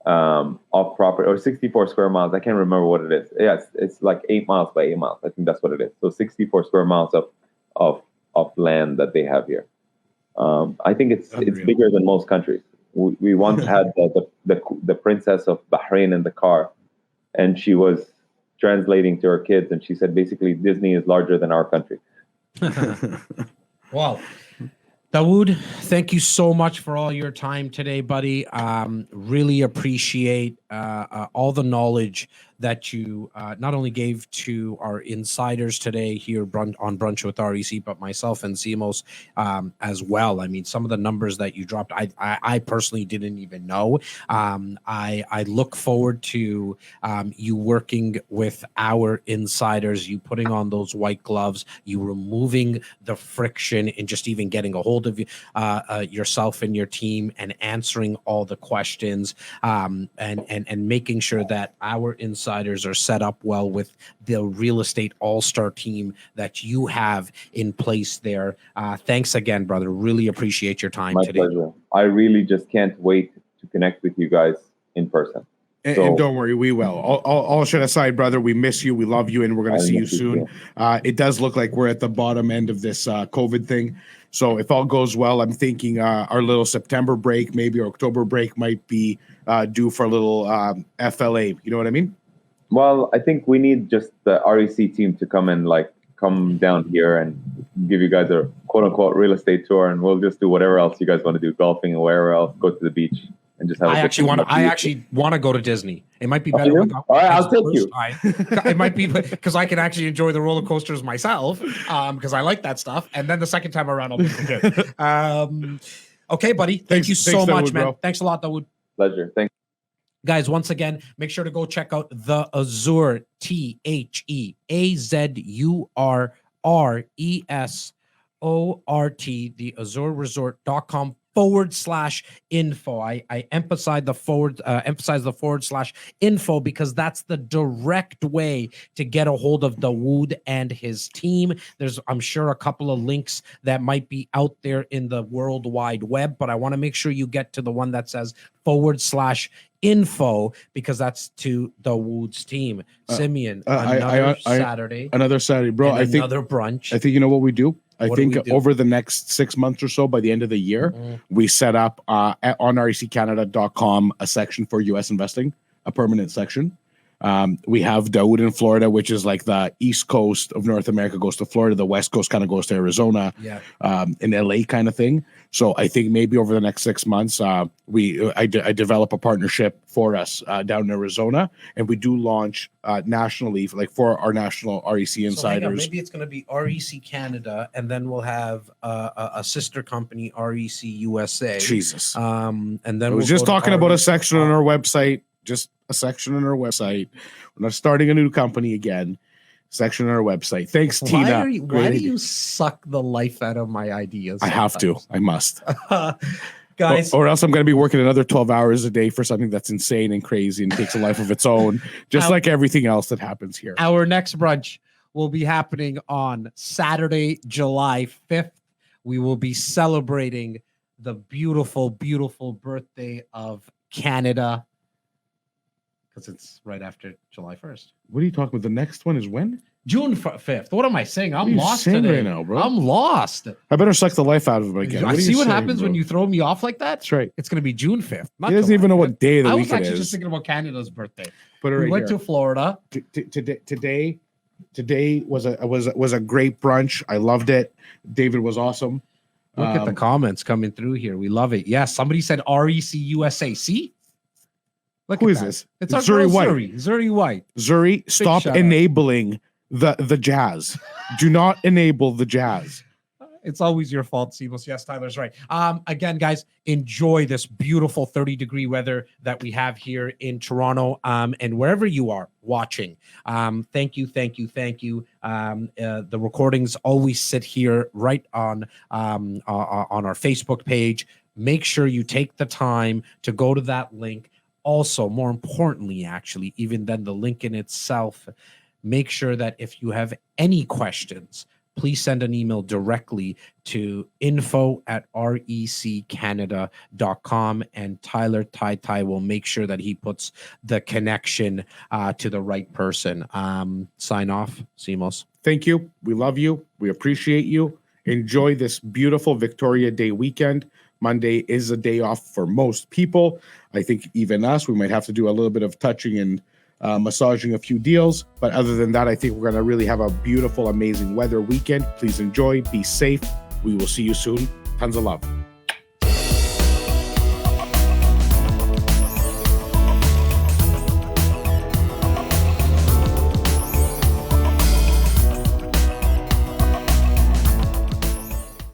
Off property, or 64 square miles. I can't remember what it is. Yes, it's like 8 miles by 8 miles. I think that's what it is. So 64 square miles of land that they have here. I think it's bigger than most countries. We once had the princess of Bahrain in the car, and she was translating to her kids, and she said basically Disney is larger than our country. Wow. Dawood, thank you so much for all your time today, buddy. Really appreciate all the knowledge that you not only gave to our insiders today here on Brunch with REC, but myself and Simos as well. I mean, some of the numbers that you dropped, I personally didn't even know. I look forward to you working with our insiders, you putting on those white gloves, you removing the friction and just even getting a hold of yourself and your team and answering all the questions, and making sure that our insiders are set up well with the real estate all-star team that you have in place there. Thanks again, brother. Really appreciate your time today. My pleasure. I really just can't wait to connect with you guys in person. And don't worry, we will. All shit aside, brother, we miss you. We love you, and we're going to see you soon. It does look like we're at the bottom end of this COVID thing. So if all goes well, I'm thinking our little September break, maybe October break, might be due for a little FLA. You know what I mean? Well, I think we need just the REC team to come down here and give you guys a quote unquote real estate tour, and we'll just do whatever else you guys want to do, golfing or wherever else, go to the beach and just have I actually want to go to Disney. It might be better. All right, I'll take you. It might be because I can actually enjoy the roller coasters myself, because I like that stuff. And then the second time around, I'll be good. Okay, buddy. Thank you so much, man. Bro. Thanks a lot, Dawood. Pleasure. Thanks. Guys, once again, make sure to go check out the Azure, TheAzurResort, the AzureResort.com/info. I emphasize the /info because that's the direct way to get a hold of Dawood and his team. There's, I'm sure, a couple of links that might be out there in the World Wide Web, but I want to make sure you get to the one that says /info because that's to Dawood's team. Simeon, another Saturday, bro. I think another brunch. I think you know what we do. I What do think we do? over the next 6 months or so, by the end of the year, we set up on reccanada.com a section for US investing, a permanent section. We have Dawood in Florida, which is like the East Coast of North America goes to Florida. The West Coast kind of goes to Arizona, in LA kind of thing. So I think maybe over the next 6 months, I develop a partnership for us down in Arizona, and we do launch nationally, like for our national REC So hang on, insiders. maybe it's going to be REC Canada, and then we'll have a sister company, REC USA. Jesus. And then I we'll was just go to talking about a REC. section on our website. Just a section on our website. We're not starting a new company again. Section on our website. Thanks, Tina. Why do you suck the life out of my ideas? I have to. I must. Guys, Or else I'm going to be working another 12 hours a day for something that's insane and crazy and takes a life of its own, just like everything else that happens here. our next brunch will be happening on Saturday, July 5th. We will be celebrating the beautiful, beautiful birthday of Canada, because it's right after July 1st. What are you talking about? The next one is when? June 5th. What am I saying? What I'm are you lost saying today. right now, bro? I'm lost. I better suck the life out of him again. I What are see you what saying, happens bro? when you throw me off like that. That's right. It's going to be June 5th. He doesn't even know what day of the I week was it actually is. just thinking about Canada's birthday. Put it We right went here. to Florida. Today was a great brunch. I loved it. David was awesome. Look at the comments coming through here. We love it. Yes, somebody said REC USA. See? Look Who at is that. this? It's our Zuri girl White. Zuri White. Zuri, stop shout out. enabling the jazz. Do not enable the jazz. It's always your fault, Simos. Yes, Tyler's right. Again, guys, enjoy this beautiful 30-degree weather that we have here in Toronto, and wherever you are watching. Thank you. The recordings always sit here right on our Facebook page. Make sure you take the time to go to that link. Also, more importantly, actually, even than the link in itself, make sure that if you have any questions, please send an email directly to info@reccanada.com, and Tyler Tai will make sure that he puts the connection to the right person. Sign off, Simos. Thank you. We love you. We appreciate you. Enjoy this beautiful Victoria Day weekend. Monday is a day off for most people. I think even us, we might have to do a little bit of touching and massaging a few deals. But other than that, I think we're going to really have a beautiful, amazing weather weekend. Please enjoy. Be safe. We will see you soon. Tons of love.